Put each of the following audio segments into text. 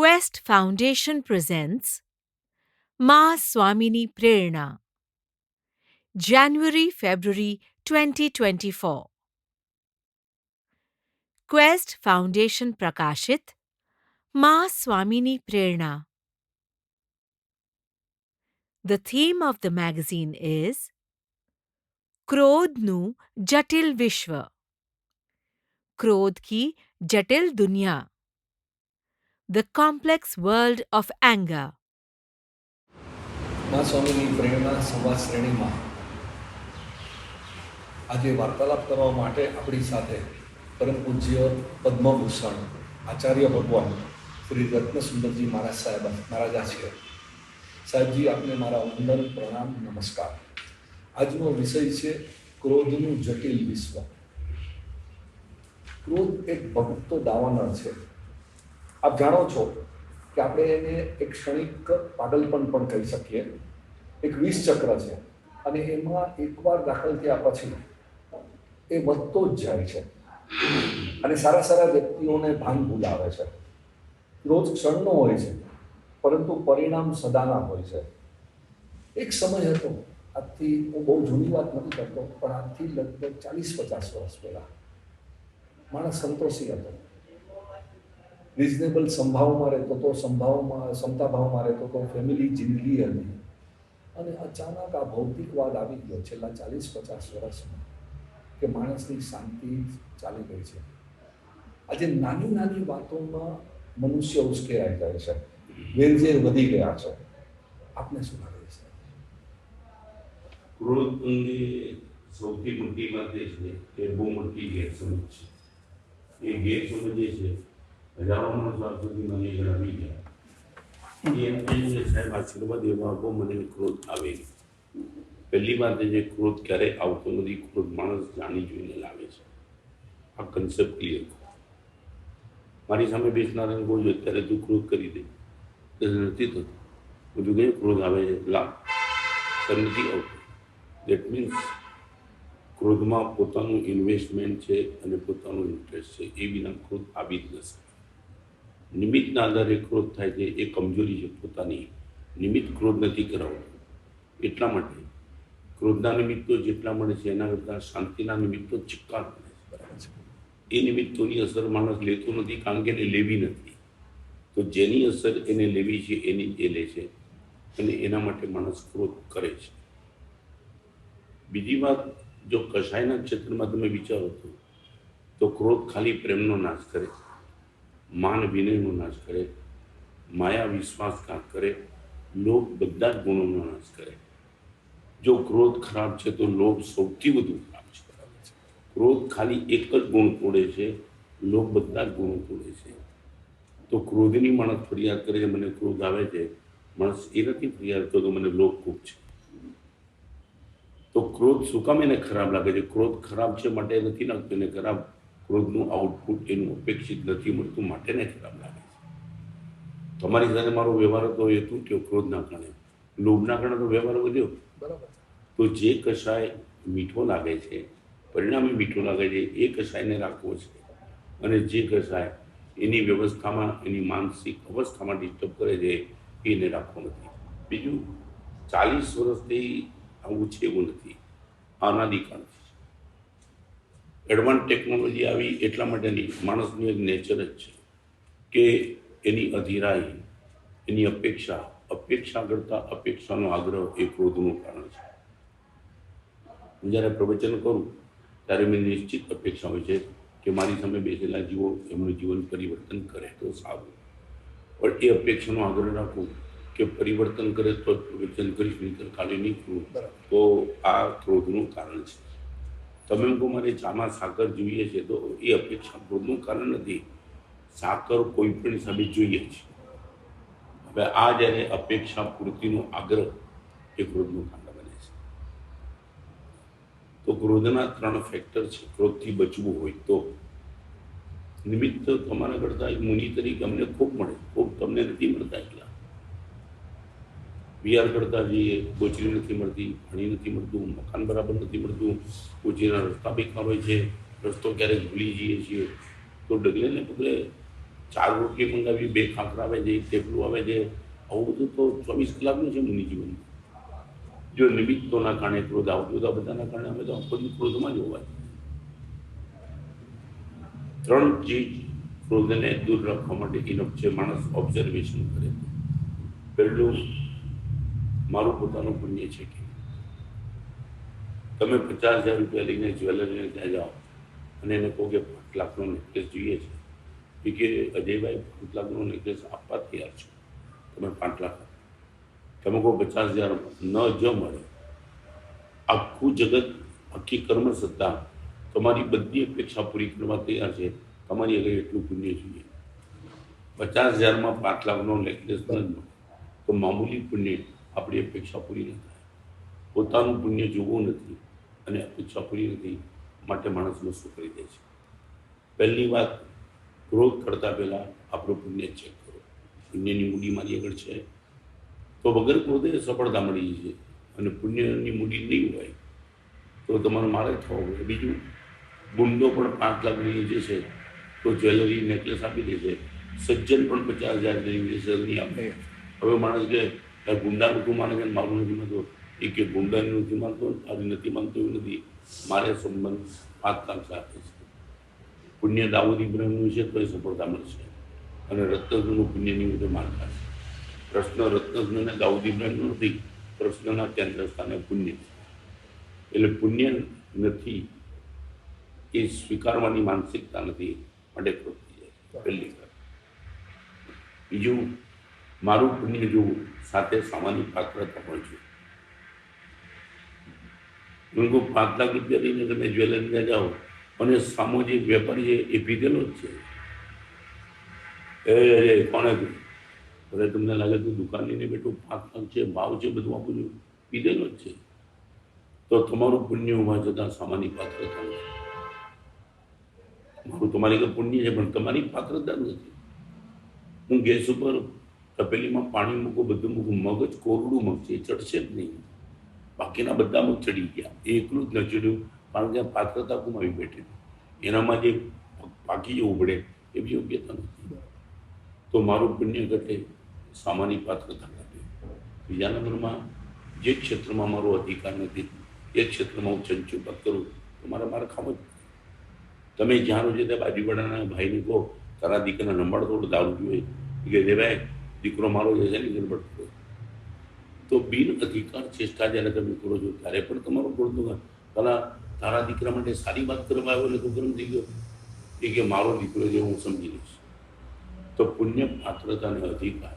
Quest Foundation presents Ma Swamini Prerna, January-February 2024. Quest Foundation Prakashit Ma Swamini Prerna. The theme of the magazine is क्रोधनु जटिल विश्व, क्रोध की जटिल दुनिया, the complex world of anger. મા સ્વામીની પ્રેરણા સંવાદ શ્રેણીમાં આજે વાર્તાલાપ કરવા માટે આપણી સાથે પરમ પૂજ્ય પદ્મભૂષણ આચાર્ય ભગવાન શ્રી રત્નસુંદરજી મહારાજ સાહેબ મહારાજા છે. સાહેબજી, આપને મારા વંદન, પ્રણામ, નમસ્કાર. આજનો વિષય છે ક્રોધનું જટિલ વિશ્વ. ક્રોધ એક ભક્તો દાવાનળ છે. આપ જાણો છો કે આપણે એને એક ક્ષણિક પાગલપણ પણ કહી શકીએ. એક વિષ ચક્ર છે અને એમાં એકવાર દાખલ થયા પછી એ વધતો જ જાય છે અને સારા સારા વ્યક્તિઓને ભાન ભૂલાવે છે. ક્રોધ ક્ષણનો હોય છે પરંતુ પરિણામ સદાના હોય છે. એક સમય હતો, આજથી હું બહુ જૂની વાત નથી કરતો, પણ આજથી લગભગ 40-50 વર્ષ પહેલાં માણસ સંતોષી હતો, રિઝનેબલ સંભાવમાં રહેતો હતો, ક્ષમતા ભાવમાં રહેતો હતો, ફેમિલી જિંદગી હતી. અને અચાનક આ ભૌતિકવાદ આવી ગયો છેલ્લા 40-50 વર્ષમાં કે માણસની શાંતિ ચાલી ગઈ છે. આજે નાની નાની વાતોમાં મનુષ્ય ઉશ્કેરાઈ જાય છે, વેરઝેર વધી ગયા છે. આપને શું લાગે છે? ક્રોધ અંગે સૌથી મોટી વાત એ છે કે બહુ મોટી ગેરસમજ છે. એ ગેરસમજ એ છે, હજારો માણસો આજ સુધી મને જણાવી ગયા એમ કહીને સાહેબ આશીર્વાદ એવા આપો, મને ક્રોધ આવે. પહેલી વાત એ છે, ક્રોધ ક્યારેય આવતો નથી. ક્રોધ માણસ જાણી જોઈને લાવે છે. આ કન્સેપ્ટ ક્લિયર કરો. મારી સામે બેસનારાને કોઈ અત્યારે તું ક્રોધ કરી દે તો નથી થતું. બધું કંઈ ક્રોધ આવે છે લાભ નથી આવતો. દેટ મીન્સ ક્રોધમાં પોતાનું ઇન્વેસ્ટમેન્ટ છે અને પોતાનું ઇન્ટરેસ્ટ છે, એ વિના ક્રોધ આવી જ ન શકે. નિમિત્તના આધારે ક્રોધ થાય છે, એ કમજોરી છે પોતાની. નિમિત્ત ક્રોધ નથી કરાવતો. એટલા માટે ક્રોધના નિમિત્તો જેટલા મળે છે એના કરતાં શાંતિના નિમિત્તો ચિક્કાર મળે છે. બરાબર છે. એ નિમિત્તોની અસર માણસ લેતો નથી, કારણ કે એને લેવી નથી. તો જેની અસર એને લેવી છે એની એ લે છે અને એના માટે માણસ ક્રોધ કરે છે. બીજી વાત, જો કશાયના ક્ષેત્રમાં તમે વિચારો તો ક્રોધ ખાલી પ્રેમનો નાશ કરે, માન વિનયનો નાશ કરે, માયા વિશ્વાસઘાત કરે, લોભ બધા જ ગુણોનો નાશ કરે. જો ક્રોધ ખરાબ છે તો લોભ સૌથી વધુ ખરાબ છે. ક્રોધ ખાલી એક જ ગુણ તોડે છે, લોભ બધા જ ગુણો તોડે છે. તો ક્રોધની માણસ ફરિયાદ કરે છે, મને ક્રોધ આવે છે. માણસ એ નથી ફરિયાદ કરતો મને લોભ ખૂબ છે. તો ક્રોધ શું કામ એને ખરાબ લાગે છે? ક્રોધ ખરાબ છે માટે નથી લાગતું એને ખરાબ. ક્રોધનું આઉટપુટ એનું અપેક્ષિત નથી મળતું માટે ને ખરાબ લાગે છે. તમારી સાથે મારો વ્યવહાર હતો એ તૂટ્યો ક્રોધના કારણે, લોભના કારણે તો વ્યવહાર વધ્યો. બરાબર. તો જે કશાય મીઠો લાગે છે, પરિણામે મીઠો લાગે છે, એ કશાયને રાખવો છે. અને જે કશાય એની વ્યવસ્થામાં, એની માનસિક અવસ્થામાં ડિસ્ટર્બ કરે છે, એને રાખવો નથી. બીજું, 40 વર્ષથી આવું છે એવું નથી, અનાદિકાળથી. એડવાન્સ ટેકનોલોજી આવી એટલા માટે નહીં, માણસનું એક નેચર જ છે કે એની અધીરાઈ, એની અપેક્ષા કરતાં અપેક્ષાનો આગ્રહ એ ક્રોધનું કારણ છે. હું જ્યારે પ્રવચન કરું ત્યારે મેં નિશ્ચિત અપેક્ષા હોય છે કે મારી સામે બેસેલા જીવો એમનું જીવન પરિવર્તન કરે તો સારું. પણ એ અપેક્ષાનો આગ્રહ રાખું કે પરિવર્તન કરે તો જ પ્રવચન કરીશ, નહીં કાલે નહીં કરું તો આ ક્રોધનું કારણ છે. તમે કહો મારે ચામાં સાકર જોઈએ છે તો એ અપેક્ષા ક્રોધનું કારણ નથી. સાકર કોઈ પણ હિસાબે જોઈએ છે. હવે આ જ્યારે અપેક્ષા પૂર્તિનો આગ્રહ એ ક્રોધનું કારણ બને છે. તો ક્રોધના 3 ફેક્ટર છે. ક્રોધથી બચવું હોય તો નિમિત્ત તમારા કરતાં મુનિ તરીકે અમને ખૂબ મળે, ખૂબ તમને નથી મળતા. એટલા વિહાર કરતા જઈએ, બોચરી નથી મળતી, પાણી નથી મળતું, મકાન બરાબર નથી મળતું, બોચરીના રસ્તા બેકાર હોય છે, રસ્તો ક્યારેક ભૂલી જઈએ છીએ. તો ડગલે ને પગલે 4 રોટલી મંગાવી, 2 ખાખરા આવે છે, 1 થેપલું આવે છે, આવું બધું તો 24 કલાકનું છે મુનિ જીવન. જો નિમિત્તોના કારણે ક્રોધ આવતો હતો, બધાના કારણે અમે તો આખો દિવસ ક્રોધમાં જ હોવા. 3 ચીજ ક્રોધને દૂર રાખવા માટે ઇનફ છે. માણસ ઓબ્ઝર્વેશન કરે. પહેલું, મારું પોતાનું પુણ્ય છે કે તમે 50,000 રૂપિયા લઈને જ્વેલરીને ત્યાં જાઓ અને એને કહો કે 5 લાખનો નેકલેસ જોઈએ છે, એ કે અજયભાઈ 5 લાખનો નેકલેસ આપવા તૈયાર છો, તમે 5 લાખ. તમે કહો 50,000 ન જ મળે, આખું જગત, આખી કર્મસત્તા તમારી બધી અપેક્ષા પૂરી કરવા તૈયાર છે, તમારી આગળ એટલું પુણ્ય જોઈએ. 50,000માં 5 લાખનો નેકલેસ ન જ મળે તો મામૂલી પુણ્ય આપણી અપેક્ષા પૂરી ન થાય. પોતાનું પુણ્ય જોવું નથી અને અપેક્ષા પૂરી નથી માટે માણસનું શું કરી દે છે. પહેલી વાત, ક્રોધ કરતા પહેલા આપણું પુણ્ય ચેક કરો. પુણ્યની મૂડી મારી આગળ છે તો વગર ક્રોધે સફળતા મળી છે, અને પુણ્યની મૂડી નહીં હોય તો તમારે મારે થવું હોય. બીજું, ગુંડો પણ 5 લાખ લઈ જે છે તો જ્વેલરી નેકલેસ આપી દે છે, સજ્જન પણ 50,000 નહીં આપે. હવે માણસ કે ગુંડાનું તું માને કે મારું નથી માનતો, એ કે ગુંડાનું નથી માનતો, તારી નથી માનતો એવું નથી, મારે સંબંધ 5 લાખ સાથે છે. પુણ્ય દાઉદ ઇબ્રાહિમનું છે તો એ સફળતા મળશે, અને રત્નનું પુણ્યની રીતે માનતા છે. પ્રશ્ન રત્ન અને દાઉદ ઇબ્રાહિમનો નથી, પ્રશ્નના કેન્દ્ર સ્થાને પુણ્ય છે. એટલે પુણ્ય નથી એ સ્વીકારવાની માનસિકતા નથી, માટે ક્રોધ થઈ જાય છે. પહેલી વાત. બીજું, મારું પુણ્ય જોવું, સાથે સામાન્ય પાત્રતા પણ જોઈએ. 5 લાખ રૂપિયા લઈને તમે જ્વેલરીને જાઓ અને સામો જે વેપારી છે એ પીધેલો જ છે. કોણે ભલે તમને લાગે તો દુકાન લઈને બેઠું, 5 લાખ છે, ભાવ છે, બધું આપું છું, પીધેલો જ છે, તો તમારું પુણ્ય હોવા છતાં સામાન્ય પાત્રતા નથી. મારું તમારી કે પુણ્ય છે પણ તમારી પાત્રતા નથી. હું ગેસ ઉપર તપેલીમાં પાણી મૂકું, બધું મૂકું, મગ જ કોરડું મગ છે, એ ચડશે જ નહીં. બાકીના બધા મગ ચડી ગયા, એ એકલું જ ન ચડ્યું, કારણ કે પાત્રતા ગુમાવી બેઠેલું. એનામાં જે પાકી જવું પડે એ બી યોગ્યતા નથી. તો મારું પુણ્ય ઘટે, સામાન્ય પાત્રતા ઘટે. બીજા નંબરમાં, જે ક્ષેત્રમાં મારો અધિકાર નથી એ ક્ષેત્રમાં હું ચંચુપાત કરું તો મારે ખાવ જ. તમે જ્યાં રોજે ત્યાં બાજુવાળાના ભાઈને કહો તારા દીકરાને નંબર થોડો દારૂ જોઈએ, કે ભાઈ દીકરો મારો જે છે ને ગરબડ કરો, તો બિન અધિકાર ચેષ્ટા જ્યારે તમે કરો છો ત્યારે પણ તમારું પડતું તારા દીકરા માટે સારી વાત કરવા આવ્યો એટલે તો ગરમ થઈ ગયો, એ કે મારો દીકરો જે હું સમજી લઈશ. તો પુણ્ય, પાત્રતા અને અધિકાર,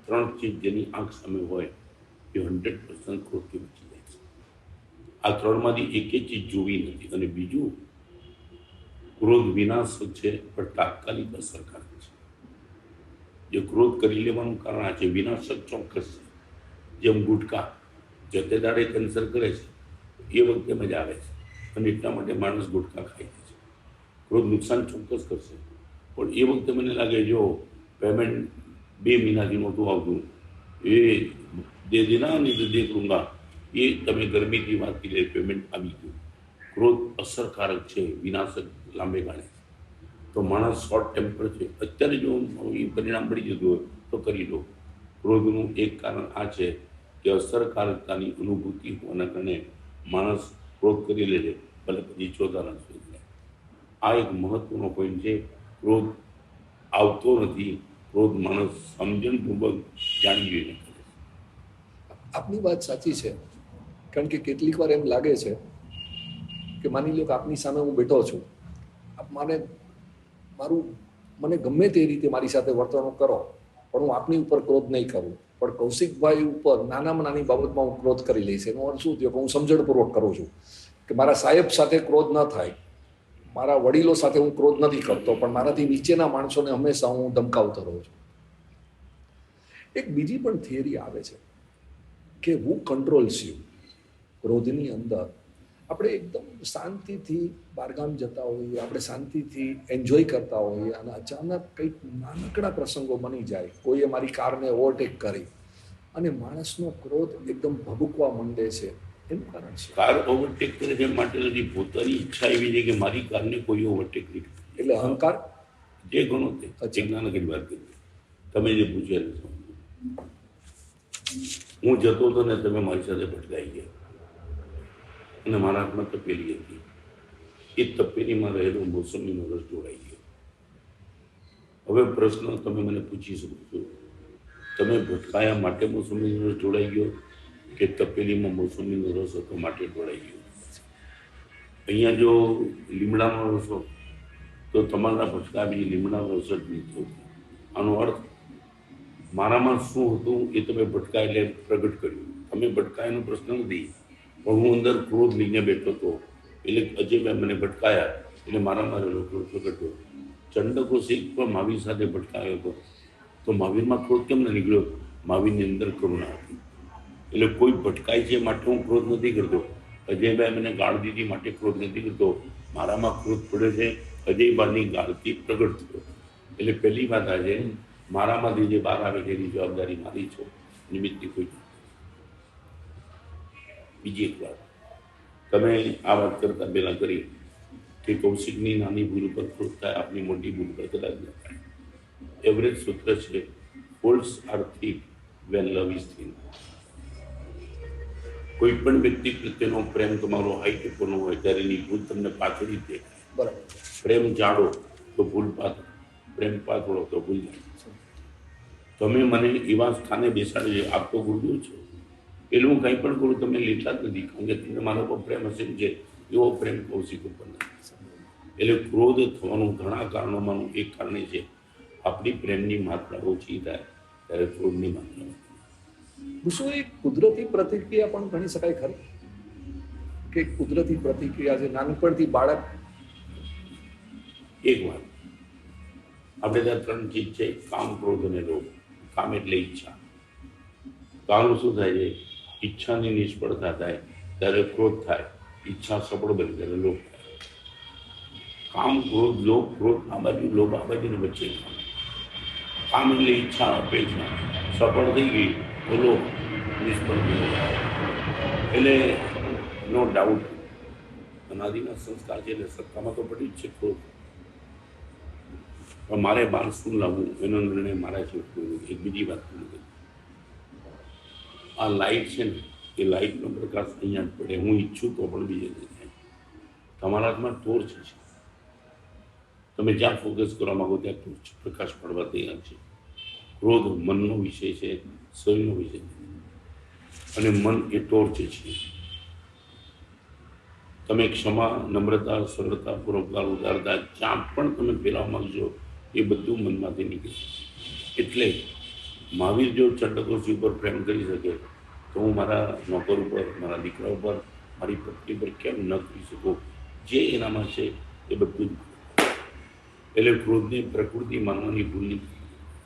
3 ચીજ જેની આંખ સામે હોય એ 100% ક્રોધથી બચી જાય છે. આ 3માંથી એકે ચીજ જોવી નથી. અને બીજું, ક્રોધ વિનાશક છે પણ તાત્કાલિક અસરકારક છે. જે ક્રોધ કરી લેવાનું કારણ આ છે, વિનાશક ચોક્કસ છે. જેમ ગુટકા જતે દાડે કેન્સર કરે છે એ વખતે મજા આવે છે, અને એટલા માટે માણસ ગુટકા ખાઈ જાય છે. ક્રોધ નુકસાન ચોક્કસ કરશે, પણ એ વખતે મને લાગે જો પેમેન્ટ 2 મહિનાથી નહોતું આવતું, એ દે દેના નહીં તો દે કરુંગા, એ તમે ગરમીથી વાત કરી લે પેમેન્ટ આવી ગયું. ક્રોધ અસરકારક છે, વિનાશક લાંબે ગાળે. તો માણસ શોર્ટ ટેમ્પર છે. અત્યારે જો એ પરિણામ મળી જતું હોય તો કરી લો. ક્રોધનું એક કારણ આ છે કે અસરકારકતાની અનુભૂતિ હોવાના કારણે માણસ ક્રોધ કરી લે છે, ભલે પછી ચોધારા શોધી લે. આ એક મહત્વનો પોઈન્ટ છે. ક્રોધ આવતો નથી, ક્રોધ માણસ સમજણપૂર્વક જાણી જોઈને કરે છે. આપની વાત સાચી છે, કારણ કે કેટલીક વાર એમ લાગે છે કે માની લો કે આપની સામે હું બેઠો છું, આપ મને ગમે તે રીતે મારી સાથે વર્તણૂક કરો, પણ હું આપની ઉપર ક્રોધ નહીં કરું. પણ કૌશિકભાઈ ઉપર નાનામાં નાની બાબતમાં હું ક્રોધ કરી લઈશ. એનો અર્થ શું થયો કે હું સમજણપૂર્વક કરું છું કે મારા સાહેબ સાથે ક્રોધ ન થાય, મારા વડીલો સાથે હું ક્રોધ નથી કરતો, પણ મારાથી નીચેના માણસોને હંમેશા હું ધમકાવતો રહું છું. એક બીજી પણ થિયરી આવે છે કે હું કંટ્રોલ્સ યુ. ક્રોધની અંદર આપણે એકદમ શાંતિથી બહારગામ જતા હોઈએ, આપણે શાંતિથી એન્જોય કરતા હોઈએ, અને અચાનક કંઈક નાનકડા પ્રસંગો બની જાય, કોઈએ મારી કારને ઓવરટેક કરી અને માણસનો ક્રોધ એકદમ ભભૂકવા માંડે છે. એનું કારણ છે કાર ઓવરટેક કરે છે માટે નથી, પોતાની ઈચ્છા એવી છે કે મારી કારને કોઈ ઓવરટેક નહીં કરે. એટલે અહંકાર. જે ઘણું તે અચ્છા. એક નાનકડી વાત કરી તમે જે પૂછ્યું એને સમજો. હું જતો હતો ને તમે મારી સાથે ભટકાઈ ગયા અને મારા હાથમાં તપેલી હતી. એ તપેલીમાં રહેલો મોસંબીનો રસ જોડાઈ ગયો. હવે પ્રશ્ન તમે મને પૂછી શકો છો, તમે ભટકાયા માટે મોસંબીનો રસ જોડાઈ ગયો કે તપેલીમાં મોસંબીનો રસ હતો માટે જોડાઈ ગયો? અહીંયા જો લીમડાનો રસ હોત તો તમારા ભટકા બીજી લીમડાનો રસ જ નહીં થતો. આનો અર્થ મારામાં શું હતું એ તમે ભટકા એટલે પ્રગટ કર્યું. તમે ભટકાયાનો પ્રશ્ન નથી, પણ હું અંદર ક્રોધ લઈને બેઠો હતો એટલે અજયભાઈ મને ભટકાયા એટલે મારામાં રહેલો ક્રોધ પ્રગટ થયો. ચંડકો શીખ પણ મહાવીર સાથે ભટકાયો હતો તો મહાવીરમાં ક્રોધ કેમ ન નીકળ્યો? મહાવીરની અંદર કરુણા હતી. એટલે કોઈ ભટકાય છે માટે હું ક્રોધ નથી કરતો. અજયભાઈ મને ગાળ દીધી માટે ક્રોધ નથી કરતો. મારામાં ક્રોધ પડ્યો છે અજયભાઈની ગાળથી પ્રગટ થયો. એટલે પહેલી વાત આ છે, મારામાંથી જે બહાર આવે છે એની જવાબદારી મારી છે, નિમિત્તની કોઈ નથી. બીજી એક વાત તમે આ વાત કરતા પહેલા કરી કે કૌશિકની નાની ભૂલ પર ક્રોધ થાય, આપની મોટી ભૂલ પર કદાચ ન થાય. એવરેજ સૂત્ર છે faults are thick when love is thin. કોઈ પણ વ્યક્તિ પ્રત્યેનો પ્રેમ તમારો હાઈ ટેપોનો હોય ત્યારે એની ભૂલ તમને પાછળ જ દેખાય. બરાબર. પ્રેમ જાડો તો ભૂલ પાતળો, પ્રેમ પાતળો તો ભૂલ જાડો. તમે મને એવા સ્થાને બેસાડે આપ તો ગુરુદેવ છો એટલે હું કંઈ પણ કરું તમે લેતા જ નથી, કારણ કે તમને મારા પર પ્રેમ હશે છે એવો પ્રેમ કૌશિક ઉપર નથી. એટલે ક્રોધ થવાનું ઘણા કારણોમાંનું એક કારણ એ છે આપણી પ્રેમની માત્રા ઓછી થાય ત્યારે ક્રોધની માત્રા વધે. શું એ કુદરતી પ્રતિક્રિયા પણ ગણી શકાય ખરી કે કુદરતી પ્રતિક્રિયા છે નાનપણથી બાળક? એક વાત, આપણે ત્યાં 3 ચીજ છે, કામ, ક્રોધ અને લોભ. કામ એટલે ઈચ્છા. કામ શું થાય છે? ઈચ્છાની નિષ્ફળતા થાય ત્યારે ક્રોધ થાય, ઈચ્છા સફળ બની ત્યારે લોભ થાય. કામ, ક્રોધ, લોભ, ક્રોધ આ બાજુ, લોભ આ બાજુ ને વચ્ચે કામ. કામ એટલે ઈચ્છા, અપેક્ષા. સફળ થઈ ગઈ તો લોભ, નિષ્ફળ થઈ ગયો એટલે નો ડાઉટ અનાદિના સંસ્કાર છે એટલે સત્તામાં તો પડી જ છે ક્રોધ. પણ મારે બહાર શું લાવવું એનો નિર્ણય મારા છે. એક બીજી વાત નથી, આ લાઇટ છે ને એ લાઇટનો પ્રકાશ અહીંયા જ પડે, હું ઈચ્છું તો પણ બીજે નહીં થાય. તમારા હાથમાં ટોર્ચ છે, તમે જ્યાં ફોકસ કરવા માંગો ત્યાં ટોર્ચ પ્રકાશ પડવા તૈયાર છે. ક્રોધ મનનો વિષય છે, શરીરનો વિષય છે અને મન એ ટોર્ચ છે. તમે ક્ષમા, નમ્રતા, સરળતા, પરોપકાર, ઉદારતા જ્યાં પણ તમે ફેરવવા માંગશો એ બધું મનમાંથી નીકળે. એટલે મહાવીર જો ચંડકોશી ઉપર પ્રેમ કરી શકે તો હું મારા નોકર ઉપર, મારા દીકરા ઉપર, મારી પત્ની પર કેમ ન કરી શકું? જે એનામાં છે એ બધું જ. એટલે ક્રોધની પ્રકૃતિ માનવાની ભૂલ નહીં.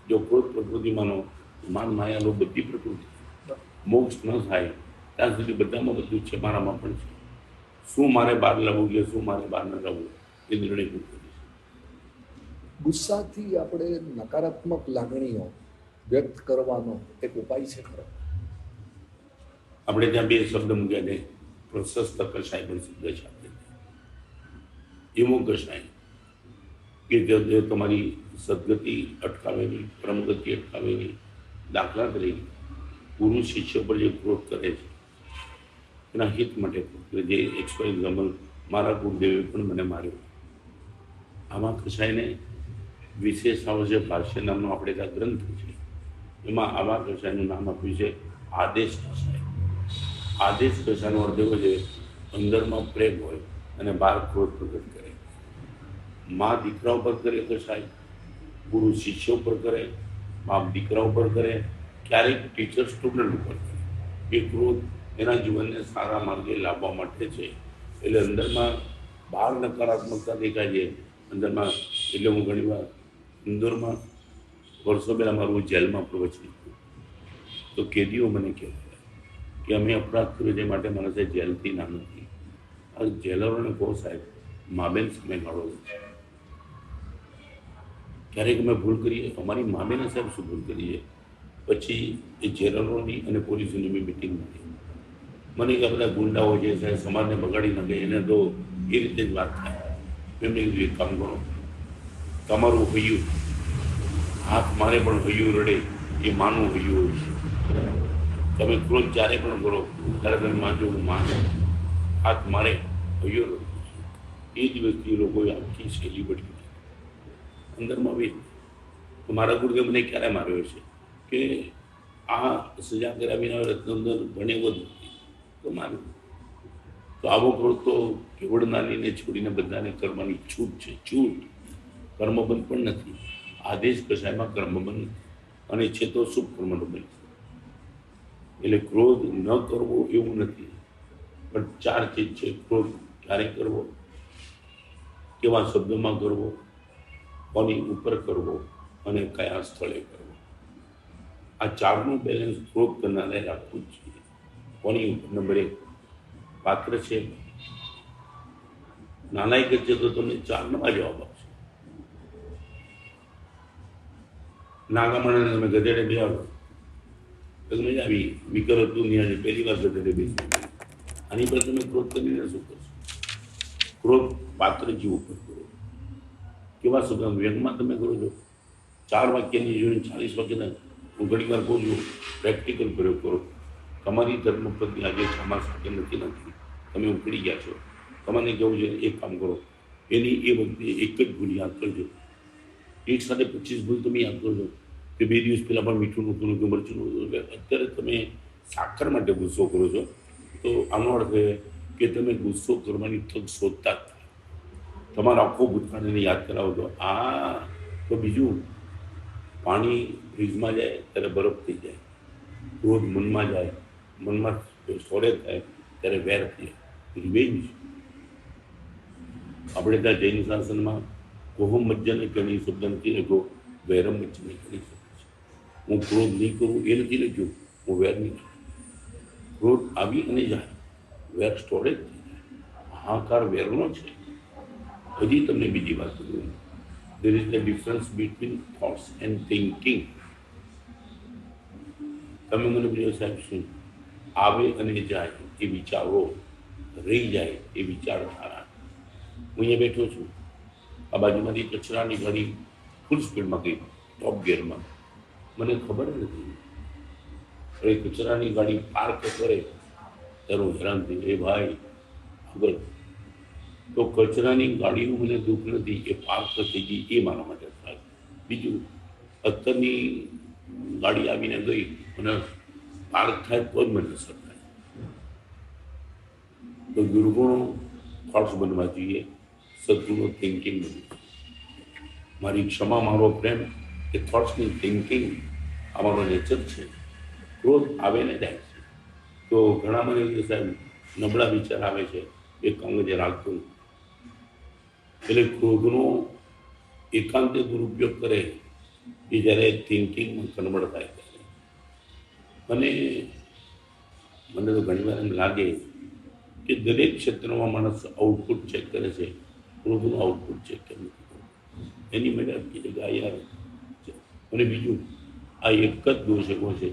જો ક્રોધ પ્રકૃતિ માનો, માન માયા લો બધી પ્રકૃતિ, મોક્ષ ન થાય ત્યાં સુધી બધામાં બધું છે, મારામાં પણ છે. શું મારે બહાર લાવવું કે શું મારે બહાર ન લાવવું એ નિર્ણય હું કરીશ. ગુસ્સાથી આપણે નકારાત્મક લાગણીઓ વ્યક્ત કરવાનો એક ઉપાય છે ખરો? આપણે ત્યાં 2 શબ્દ મૂક્યા છે, પ્રશસ્ત કષાય પણ શબ્દ છે. આપણે એવો કષાય કે જે તમારી સદગતિ અટકાવેલી, પરમગતિ અટકાવેલી. દાખલા તરીકે ગુરુ શિષ્ય પર જે ક્રોધ કરે છે એના હિત માટે ક્રોધ કરે. જે એક્ઝામ્પલ મારા ગુરુદેવે પણ મને માર્યો. આમાં કષાયને વિશેષ આવશ્ય ભાષ્ય નામનો આપણે ત્યાં ગ્રંથ છે, એમાં આવા કષાયનું નામ આપ્યું છે આદેશ કષાય. આદેશ કષાયનો અર્થ એવો છે અંદરમાં પ્રેમ હોય અને બહાર ક્રોધ પ્રગટ કરે. મા દીકરા ઉપર કરે કષાય, ગુરુ શિષ્ય ઉપર કરે, બાપ દીકરા ઉપર કરે, ક્યારેક ટીચર સ્ટુડન્ટ ઉપર કરે. એ ક્રોધ એના જીવનને સારા માર્ગે લાવવા માટે છે. એટલે અંદરમાં બહાર નકારાત્મકતા દેખાય છે, અંદરમાં. એટલે હું ઘણી વાર ઇન્દોરમાં વર્ષો પહેલાં મારું જેલમાં પ્રવચન હતું તો કેદીઓ મને કહેવાય કે અમે અપરાધ કર્યો છે માટે મારા સાહેબ જેલથી ના નથી. આ જેલરોને કહો સાહેબ માબેન સામે ગાળો છે. ક્યારેક અમે ભૂલ કરીએ, અમારી માબેને સાહેબ શું ભૂલ કરીએ, પછી એ જેલરોની અને પોલીસોની બી મિટિંગ નથી. મને કે બધા ગુંડાઓ જે સાહેબ સમાજને બગાડી નાખે એને તો એ રીતે જ વાત થાય. એમને કીધું એક કામ કરો, તમારું હૈયું, હાથ મારે પણ હૈયું રડે એ માનું હૈયું હોય છે. તમે ક્રોધ જ્યારે પણ કરો ત્યારે તમે માનજો હું માનું, હાથ મારે હૈયું રડે. એ દિવસથી લોકોએ આખી શૈલી બદલી અંદરમાં બી. મારા ગુરુદેવ મને ક્યારે માર્યો છે કે આ સજા કર્યા વિના રત્નંદર ભણે વધુ તો માર્યું. તો આવો ક્રોધ તો કેવળ નાનીને છોડીને બધાને કરવાની છૂટ છે, છૂટ. કર્મબંધ પણ નથી. આદેશ કશાયમાં કર્મબંધ નથી, અને છે તો શુભ કર્મનો બંધ. એટલે ક્રોધ ન કરવો એવું નથી, પણ 4 ચીજ છે. ક્રોધ ક્યારે કરવો, કેવા શબ્દોમાં કરવો, કોની ઉપર કરવો, અને કયા સ્થળે કરવો. આ 4નું બેલેન્સ ક્રોધ કરનારે રાખવું જ જોઈએ. કોની ઉપર? નંબર 1 પાત્ર છે, નાલાયક છે તો તમને 4 નવા જવાબ આપશે. નાગામણ તમે ગધેડે બેહાડો તો મજા આવી, વિકલ હતું ત્યાં પહેલી વાર ગધેડે બેસી. આની પર તમે ક્રોધ કરીને શું કરશો? ક્રોધ પાત્ર જીવ ઉપર કરો. કેવા શબ્દ વ્યંગમાં તમે કરો છો? 4 વાક્યની જોઈને 40 વાક્યના હું ઘણી વાર કહું છું, પ્રેક્ટિકલ પ્રયોગ કરો. તમારી ધર્મપત્ની આજે ક્ષમા સાથે નથી, તમે ઉકળી ગયા છો. તમારે જવું છે, એક કામ કરો, એની એ વખતે એક જ ભૂલ યાદ કરજો. એક સાથે 25 ભૂલ તમે યાદ કરજો કે 2 દિવસ પહેલાં પણ મીઠું નહોતું, મરચું નહોતું. અત્યારે તમે સાકર માટે ગુસ્સો કરો છો, તો આનો અર્થ એ કે તમે ગુસ્સો કરવાની તક શોધતા જ તમારો આખો ભૂતકાળને યાદ કરાવો તો તો બીજું, પાણી ફ્રીજમાં જાય ત્યારે બરફ થઈ જાય. ક્રોધ મનમાં જાય, મનમાં સ્ટોરેજ થાય ત્યારે વેર થઈ જાય, રિવેન્જ. આપણે ત્યાં જૈન શાસનમાં કોહમ મજ્જાને કણી શબ્દ નથી લખ્યો, વૈરમ મજ્જાને કણી શબ્દ છે. હું ક્રોધ નહીં કરું એ નથી લખ્યું, હું વેર નહીં કરું. ક્રોધ આવી અને જાય, વેર સ્ટોરેજ થઈ જાય. હાહાકાર વેરનો છે. હજી તમને બીજી વાત કરું, there is the difference between thoughts and thinking. તમે મને પૂછો સાહેબ શું આવે અને જાય એ વિચારો, રહી જાય એ વિચારધારા. હું અહીંયા બેઠો છું, આ બાજુમાંથી કચરાની ગાડી ફૂલ સ્પીડમાં ગઈ, ટોપ ગિયરમાં, મને ખબર નથી. એ કચરાની ગાડી પાર્ક કરે ત્યારે હું હેરાન થઈ, એ ભાઈ આગળ. તો કચરાની ગાડીનું મને દુઃખ નથી, એ પાર્ક થઈ ગઈ એ મારા માટે થાય. બીજું, અત્તરની ગાડી આવીને ગઈ અને પાર્ક થાય તો જ મને અસર થાય. તો દુર્ગુણો થોટ્સ બનવા જોઈએ, સદગુણો થિંકિંગ બનવું જોઈએ. મારી ક્ષમા, મારો પ્રેમ એ થોટ્સની થિંકિંગ આ મારો નેચર છે. ક્રોધ આવે ને જાય છે. તો ઘણા મને સાહેબ નબળા વિચાર આવે છે, એક અંગ જે રાખતું. એટલે ક્રોધનો એકાંતે દુરુપયોગ કરે એ જ્યારે થિંકિંગમાં કન્વર્ટ થાય ત્યારે. અને મને તો ઘણી વાર એમ લાગે કે દરેક ક્ષેત્રમાં માણસ આઉટપુટ ચેક કરે છે, ક્રોધનું આઉટપુટ ચેક કેમ નથી કરતું. એની માટે આપી જગ્યા યાર. અને બીજું, આ એક જ દોષ એવો છે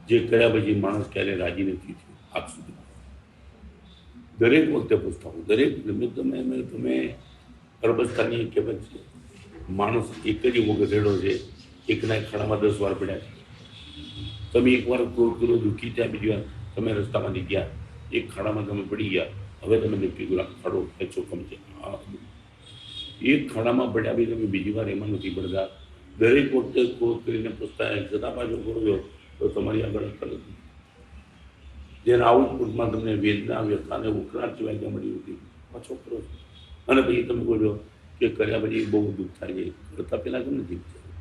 જે કર્યા પછી માણસ ક્યારેય રાજી નથી થયું આજ સુધી. દરેક વખતે પૂછતા હું, દરેક તમે અરબસ્તાની એક કહેવત છે, માણસ એક જ એવો ગધેડો છે, એકના એક ખાડામાં 10 વાર પડ્યા છે. તમે એકવાર ક્રોધ કરો, દુઃખી થયા, બીજી વાર તમે રસ્તામાંથી ગયા, એક ખાડામાં તમે પડી ગયા, હવે તમે નક્કી કરો ખાડો ખેંચો કમ છે. એક ખાડામાં પડ્યા બી તમે બીજી વાર એમાં નથી પડતા. દરેક વખતે ક્રોધ કરીને પસ્તાયા છતાં પાછો કરો છો તો તમારી આગળ અક્કલ નથી. જેના આઉટપુટમાં તમને વેદના, વ્યથા અને ઉકળાટ સિવાય ત્યાં મળી હતી, પાછો કરો છો. અને પછી તમે કહો છો કે કર્યા પછી બહુ દુઃખ થાય છે, કરતાં પહેલાં કેમ નથી વિચાર્યું?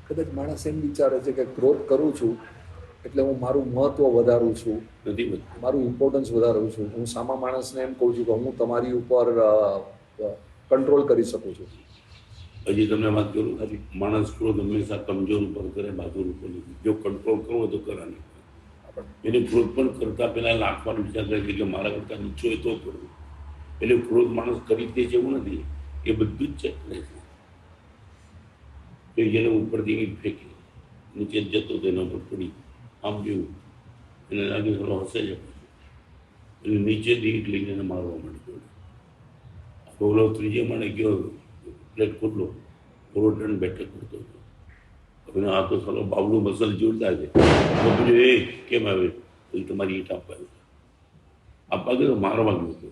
કદાચ માણસ એમ વિચારે છે કે ક્રોધ કરું છું એટલે હું મારું મહત્વ વધારું છું, નથી બધું. મારું ઇમ્પોર્ટન્સ વધારું છું. હું સામા માણસને એમ કહું છું કે હું તમારી ઉપર કંટ્રોલ કરી શકું છું. હજી તમને વાત કરું, માણસ ક્રોધ હંમેશા કમજોર ઉપર કરે, બહાદુર ઉપર નથી. જો કંટ્રોલ કરવો તો કરવાની. એને ક્રોધ પણ કરતા પહેલા લાખવાનો વિચાર કરે કે મારા કરતા નીચો હોય તો કરવું. એટલે ક્રોધ માણસ કરી દે છે એવું નથી, એ બધું જ ચેક કરે છે. કે જેને ઉપરથી ઈંટ ફેંકી નીચે જતો તેના ઉપર પડી, આમ જેવું એને લાગે થોડો હસે છે, એટલે નીચેથી ઈંટ લઈને એને મારવા માંડ્યો. ઓલો ત્રીજે માળે ગયો, પ્લેટ ખુલ્લો રોટન બેઠક કરતો હતો. હવે આ તો સાલો બાવલું મસલ જોરદાર છે. બધું એ કેમ આવે પછી તમારી ઈટ આપવા ગયો મારવા ગયો હતો.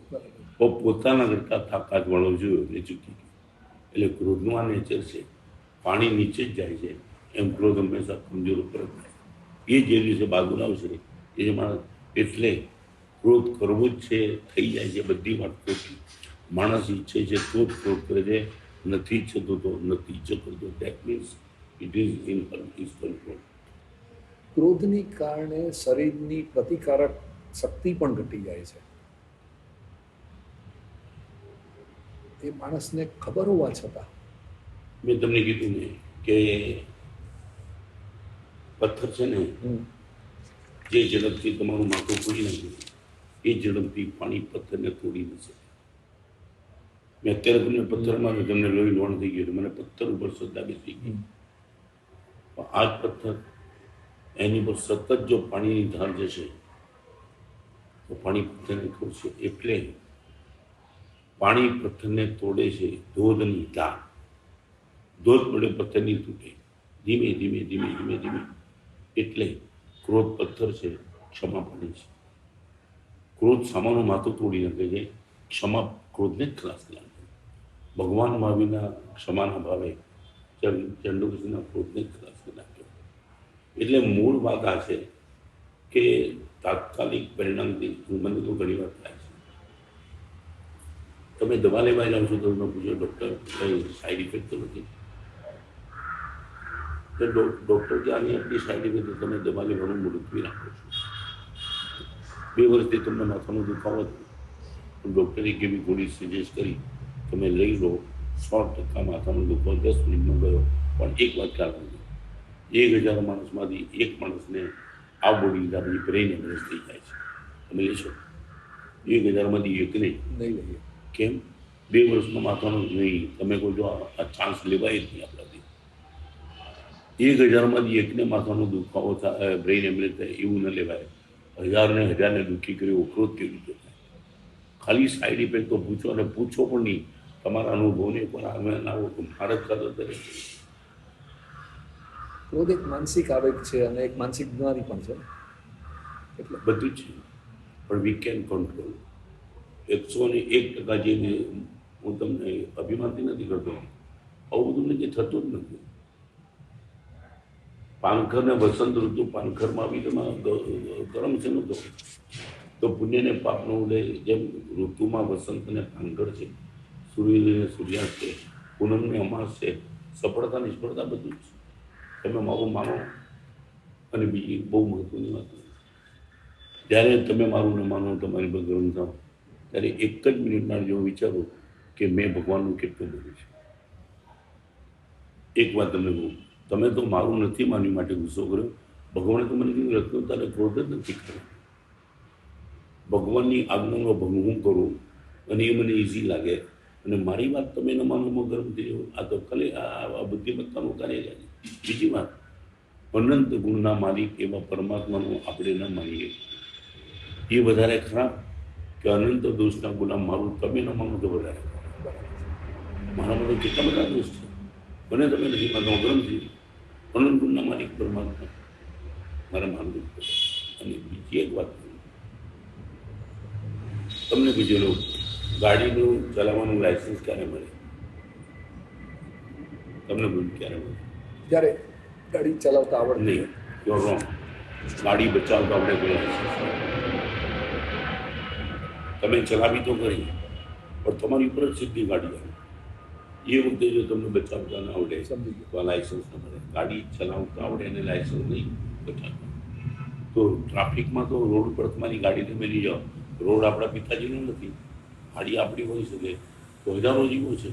પોતાના કરતા તાકાત વાળો જોયો એટલે ચૂકી ગયો. એટલે ક્રોધનું આ નેચર છે, પાણી નીચે જ જાય છે એમ ક્રોધ હંમેશા કમજોર ઉપર જ થાય. એ જે દિવસે બાજુ લાવશે એ જ માણસ. એટલે ક્રોધ કરવો જ છે, થઈ જાય છે બધી વાત ખોટી. માણસ ઈચ્છે છે તો જ ક્રોધ કરે છે, નથી ઈચ્છતો તો નથી ઈચ્છતો. That means it is in his control. ક્રોધની કારણે શરીરની પ્રતિકારક શક્તિ પણ ઘટી જાય છે. એ માણસને ખબર હોવા છતાં. મેં તમને કીધું ને કે પથ્થર છે ને જે ઝડપથી તમારું માથું ફોડી નાખ્યું એ ઝડપથી પાણી પથ્થરને તોડી ન શકે. મેં અત્યારે તમને પથ્થરમાં તમને લોહી લોણ થઈ ગયું, મને પથ્થર ઉપર શ્રદ્ધા બેસી ગઈ. પણ આ જ પથ્થર એની પર સતત જો પાણીની ધાર જશે તો પાણી પથ્થરને તોડશે. એટલે પાણી પથ્થરને તોડે છે, ધોધની ધાર. ધોધ પડે પથ્થરની તૂટે, ધીમે ધીમે ધીમે ધીમે ધીમે. એટલે ક્રોધ પથ્થર છે, ક્ષમા પાણી છે. ક્રોધ સામાનું માથું તોડી નાખે છે, ક્ષમા ક્રોધને જ ખલાસ કરી નાખે. ભગવાન મહાવીરના ક્ષમાના ભાવે ચંડુકૃષ્ણના ક્રોધને જ ખલાસ કરી નાખ્યો. એટલે મૂળ વાત આ છે કે તાત્કાલિક પરિણામથી મને તો ઘણી વાર થાય છે. તમે દવા લેવા જાઓ છો તો તમે પૂછો ડૉક્ટર કંઈ સાઈડ ઇફેક્ટ તો નથી? તો ડૉક્ટર કે આની આટલી સાઈડ ઇફેક્ટ તમે દવા લેવાનું મુલતવી રાખો છો. 2 વર્ષથી તમને માથાનો દુખાવો હતો, ડૉક્ટરે કેવી ગોળી સજેસ્ટ કરી તમે લઈ લો, 100% માથાનો દુખાવો 10 મિનિટમાં ગયો. પણ એક વાત ખ્યાલ રાખજો, 1000 માણસમાંથી એક માણસને આ બોડી લીધા પછી બ્રેઇન હેમરેજ થઈ જાય છે. તમે લેશો 1000માંથી એકને નહીં લઈએ. કેમ? 2 વર્ષનો માથાનો નહીં. તમે કોઈ જો આ ચાન્સ લેવાય જ નહીં આપણાથી. 1000માંથી એકને માથાનો દુખાવો થાય, બ્રેઇન હેમરેજ થાય એવું ન લેવાય. હજારને દુઃખી કર્યો ક્રોધ કેવી રીતે થાય? ખાલી સાઈડ ઇફેક્ટ તો પૂછો, અને પૂછો પણ નહીં તમારા અનુભવને પણ અમે આવો તો ભારત ખાતો દરેક. ક્રોધ એક માનસિક આવેગ છે અને એક માનસિક બીમારી પણ છે. એટલે બધું જ છે, પણ વી કેન કંટ્રોલ. 101% જે હું તમને અભિમાનથી નથી કરતો, આવું બધું નથી થતું જ નથી. પાનખરને વસંત ઋતુ, પાનખરમાં બી તમે ગરમ છે નતો તો પુણ્યને પાપનો ઉદય. જેમ ઋતુમાં વસંત અને પાનખર છે, સૂર્યોદય સૂર્યાસ્ત છે, પૂનમને અમાસ છે, સફળતા નિષ્ફળતા બધું જ છે. તમે મારું માનો. અને બીજી બહુ મહત્વની વાત, જ્યારે તમે મારું ન માનો, તમારી પર ગરમ થાવ, ત્યારે એક જ મિનિટના જો વિચારો કે મેં ભગવાનનું કેટલું બધું છે. એક વાત તમને કહું, તમે તો મારું નથી માનવી માટે ગુસ્સો કર્યો, ભગવાને તો મને કીધું રત્ન તારે ક્રોધ જ નથી કર્યો. ભગવાનની આજ્ઞાનો ભંગ હું કરું અને એ મને ઇઝી લાગે, અને મારી વાત તમે ન માનવામાં ગરમ થઈ જાવ, આ તો ખાલી આ બુદ્ધિમત્તાનું કાર્ય છે. બીજી વાત, અનંત ગુણના માલિક એવા પરમાત્માનું આપણે ન માનીએ એ વધારે ખરાબ કે અનંત દોષના ગુલામ મારું તમે ન માનો તો વધારે ખરાબ? મારામાં તો કેટલા બધા દોષ છે, મને તમે નથી માનતા, ગરમ થઈ. અનંત ગુણના માલિક પરમાત્મા મારે માનવું પડે. અને બીજી એક વાત તમને પૂછેલું, ગાડીનું ચલાવવાનું લાયસન્સ ક્યારે મળે? તમને ભૂલ ક્યારે મળે? જ્યારે ગાડી ચલાવતા આવડે નહીં, યોર રોંગ. ગાડી બચાવતા આપણે કોઈ લાયસન્સ તમે ચલાવી તો કરી, પણ તમારી ઉપર જ સીધી ગાડી આવે. એ વખતે જો તમને બચાવતા ના આવડે સમજી ગયો. તો આ લાયસન્સ ન મળે. ગાડી ચલાવતા આવડે અને લાયસન્સ નહીં બચાવતા. તો ટ્રાફિકમાં તો રોડ પર તમારી ગાડીને મેલી જાઓ, રોડ આપણા પિતાજીનો નથી, ગાડી આપણી હોઈ શકે, તો હજારો જીવો છે.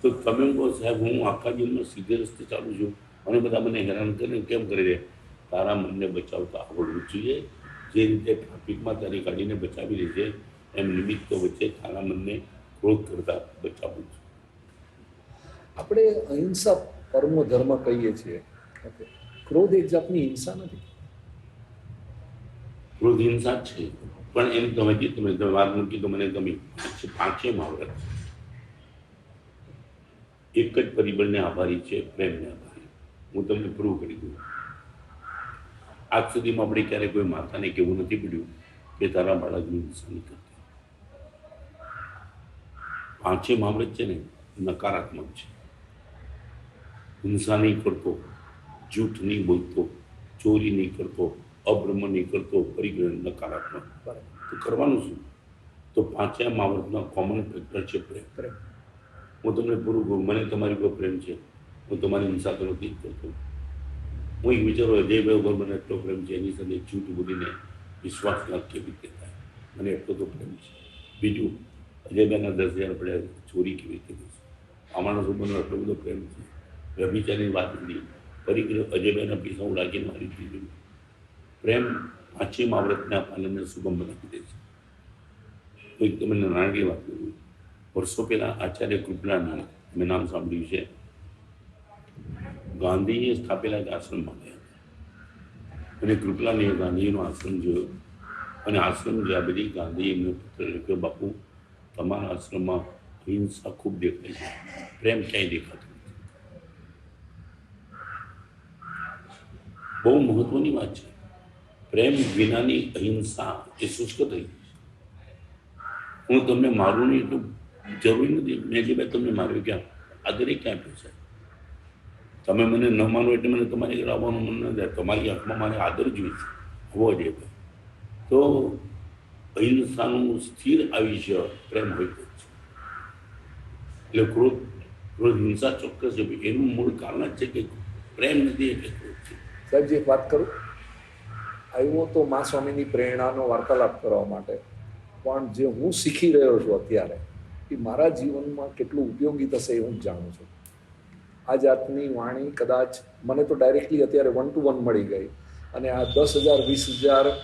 તો તમે કહો સાહેબ હું આખા જીવનમાં સીધે રસ્તે ચાલું છું અને બધા મને હેરાન કરીને કેમ કરી દે? તારા મનને બચાવતા આવડવું જોઈએ. જે રીતે ટ્રાફિકમાં તારી ગાડીને બચાવી લે છે, એમ નિમિત્તો વચ્ચે તારા મનને ક્રોધ કરતા બચાવવું છે. આપણે અહિંસા પરમો ધર્મ કહીએ છીએ. ઓકે, ક્રોધ એક જાતની હિંસા નથી. ક્રોધ હિંસા જ છે, પણ એમ તમે જે તમે વાત મૂકી તો મને ગમી. પાંચે મહાવરત એક જ પરિબળને આભારી છે, પ્રેમને આભારી. હું તમને પ્રૂવ કરી દઉં. આજ સુધીમાં આપણે ક્યારેય કોઈ માતાને કહેવું નથી પડ્યું કે તારા બાળકની નુકસાની કરતી. પાંચે મામલે છે ને નકારાત્મક છે. હિંસા નહીં કરતો, જૂઠ નહીં બોલતો, ચોરી નહીં કરતો, અબ્રહ્મ નહીં કરતો, પરિગ્રહ નકારાત્મક. તો કરવાનું શું? તો પાંચે માવર્તના કોમન ફેક્ટર છે પ્રેમ. હું તમને પૂરું કહું, મને તમારી પર પ્રેમ છે, હું તમારી હિંસા તો નથી કરતો. હું એક વિચારો અજયભાઈ ઉપર મને એટલો પ્રેમ છે, એની સાથે જૂઠ બોલીને વિશ્વાસઘાત કેવી રીતે થાય, મને એટલો તો પ્રેમ છે. બીજું, અજયભાઈના 10,000 પડ્યા, ચોરી કેવી રીતે થશે, આમાંનો સંબંધનો એટલો બધો પ્રેમ છે. વ્યભિચારની વાત નથી, પરિગ્રહ અજયભાઈના પૈસા ઉડાકીને મારી દીધું. પ્રેમ પાંચેય આવૃતના પાલનને સુગમ બનાવી દે છે. તો એક તમને નાણાકીય વાત કરું. વર્ષો પહેલાં આચાર્ય કૃપલાનંદ, મેં નામ સાંભળ્યું છે, ગાંધીએ સ્થાપેલા એક આશ્રમમાં ગયા અને કૃપલાનંદે ગાંધીનો આશ્રમ જોયો અને આશ્રમ જોયા બધી ગાંધીએ એમને પત્ર લખ્યો, બાપુ તમારા આશ્રમમાં હિંસા ખૂબ દેખાય છે, પ્રેમ ક્યાંય દેખાતો નથી. બહુ મહત્વની વાત છે. પ્રેમ વિનાની અહિંસા એ શુષ્ક થઈ ગઈ છે. હું તમને મારું નહીં એટલું જરૂરી નથી. મેં જે ભાઈ તમને માર્યું ક્યાં, આદરે ક્યાં પૈસા. તમે મને ન માનો એટલે મને તમારી ઘરે આવવાનું મન ન થાય. તમારી આંખમાં મારે આદર જોઈએ છે, હોવો જોઈએ. તો અહિંસાનું સ્થિર આયુષ્ય પ્રેમ હોય છે. એટલે ક્રોધ હિંસા ચોક્કસ છે. એનું મૂળ કારણ જ છે કે પ્રેમ નથી એટલે ક્રોધ છે. સાહેબજી એક વાત કરું, આવ્યો તો મા સ્વામીની પ્રેરણાનો વાર્તાલાપ કરવા માટે, પણ જે હું શીખી રહ્યો છું અત્યારે એ મારા જીવનમાં કેટલું ઉપયોગી થશે એ હું જાણું છું. આ જાતની વાણી કદાચ મને તો ડાયરેક્ટલી અત્યારે 1 to 1 મળી ગઈ અને આ 10,000 20,000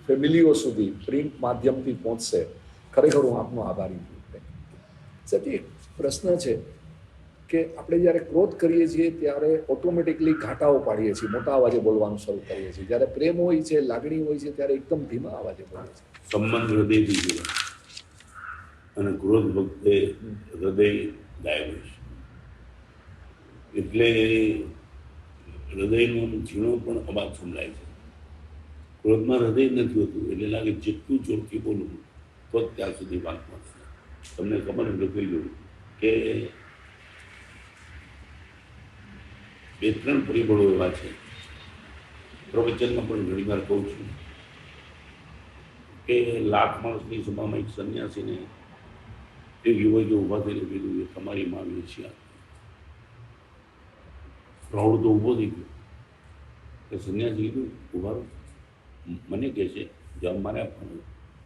ફેમિલીઓ સુધી પ્રિન્ટ માધ્યમથી પહોંચશે. ખરેખર હું આપનો આભારી છું. સાહેબ એક પ્રશ્ન છે કે આપણે જ્યારે ક્રોધ કરીએ છીએ ત્યારે ઓટોમેટિકલી ઘાટાઓ પાડીએ છીએ, મોટા અવાજે બોલવાનું શરૂ કરીએ છીએ. જ્યારે પ્રેમ હોય છે, લાગણી હોય છે, ત્યારે એકદમ ધીમા અવાજે બોલીએ છીએ. સંબંધ હૃદયથી જોડે અને ક્રોધ વખતે હૃદય ગાયબ હોય છે. એટલે હૃદયનો ઝીણો પણ અવાજ સંભળાય છે. ક્રોધમાં હૃદય નથી હોતું, એટલે લાગે જેટલું જોરથી બોલું તો જ ત્યાં સુધી વાત મળશે. તમને ખબર એટલે કહી દઉં કે 2-3 પરિબળો એવા છે. પ્રવચનમાં પણ ઘણી વાર કહું છું કે 1,00,000 માણસની સભામાં એક સંન્યાસીને એક યુવકે ઊભા થઈને કીધું કે તમારી માં વેશ્યા. પ્રૌઢ તો ઊભો થઈ ગયો. કે સંન્યાસી કીધું ઊભા રહો, મને કહે છે જવાબ મારે આપવાનો.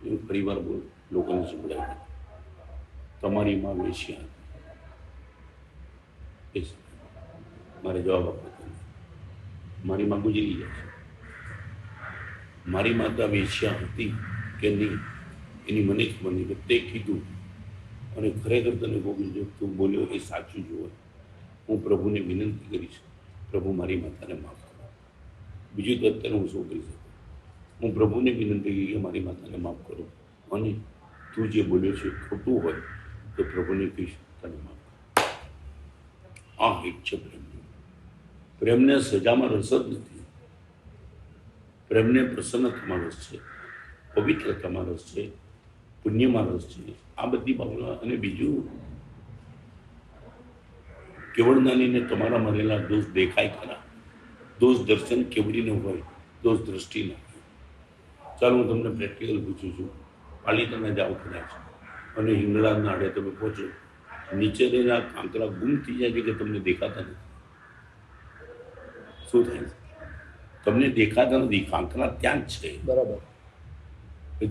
એ પરિવાર બોલ લોકોને સંભળાય, તમારી માં વેશ્યા. મારે જવાબ આપવો, મારી માં ગુજરી જાય છે. મારી માતા વેશ્યા હતી કે નહીં એની મને ખબર નહીં, તે કીધું અને ખરેખર તને કહું જો તું બોલ્યો એ સાચું જ હોય. હું પ્રભુને વિનંતી કરીશ, પ્રભુ મારી માતાને માફ કરો. બીજું તો અત્યારે હું શું કરી શકું? હું પ્રભુને વિનંતી કરી કે મારી માતાને માફ કરો, અને તું જે બોલ્યો છે ખોટું હોય તો પ્રભુને કહીશ તને માફ કરો. આ એક છે પ્રેમ. પ્રેમને સજામાં રસ જ નથી. પ્રેમને પ્રસન્નતામાં રસ છે, પવિત્રતામાં રસ છે, પુણ્યમાં રસ છે. આ બધી બાબતો. અને બીજું, કેવળદાનીને તમારા મરેલા દોષ દેખાય ખરા. દોષ દર્શન કેવડીને હોય, દોષ દ્રષ્ટિ ના હોય. ચાલો હું તમને પ્રેક્ટિકલ પૂછું છું. પાલિતાના જાઓ કદાચ અને હિંગળાજના આડે તમે પહોંચો, નીચે રહેલા કાંકરા ગુમ થઈ જાય છે કે તમને દેખાતા નથી. શું થાય છે? તમને દેખાતા નથી, કાંકરા ત્યાં જ છે. બરાબર.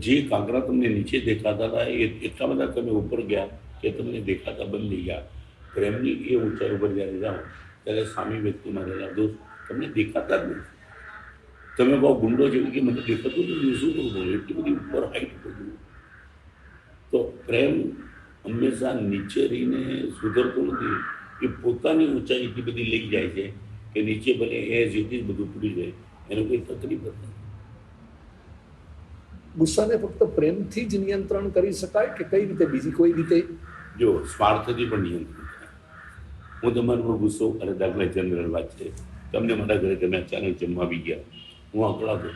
જે કાંકરા તમને નીચે દેખાતા હતા એ એટલા બધા તમે ઉપર ગયા કે તમને દેખાતા બંધ થઈ ગયા. પ્રેમની એ ઊંચાઈ ઉપર જ્યારે જાઓ ત્યારે સામી વ્યક્તિમાં રહેલા દોષ તમને દેખાતા જ નથી. તમે બહુ ગુંડો જેવું કે મને દેખાતું નથી, શું કરું? એટલી બધી ઉપર હાઈટ ઉપર. તો પ્રેમ હંમેશા નીચે રહીને સુધરતો નથી. એ પોતાની ઊંચાઈ એટલી બધી લઈ જાય છે કે નીચે ભલે એ જેથી જ બધું પૂરી જાય, એને કોઈ તકલીફ નથી. ગુસ્સાને ફક્ત પ્રેમથી જ નિયંત્રણ કરી શકાય કે કઈ રીતે, બીજી કોઈ રીતે? જો સ્વાર્થથી પણ નિયંત્રણ થાય. હું તમારા પર ગુસ્સો અને દાખલા જનરલ વાત છે, તમને મારા ઘરે તમે અચાનક જમવા આવી ગયા, હું અકળાતો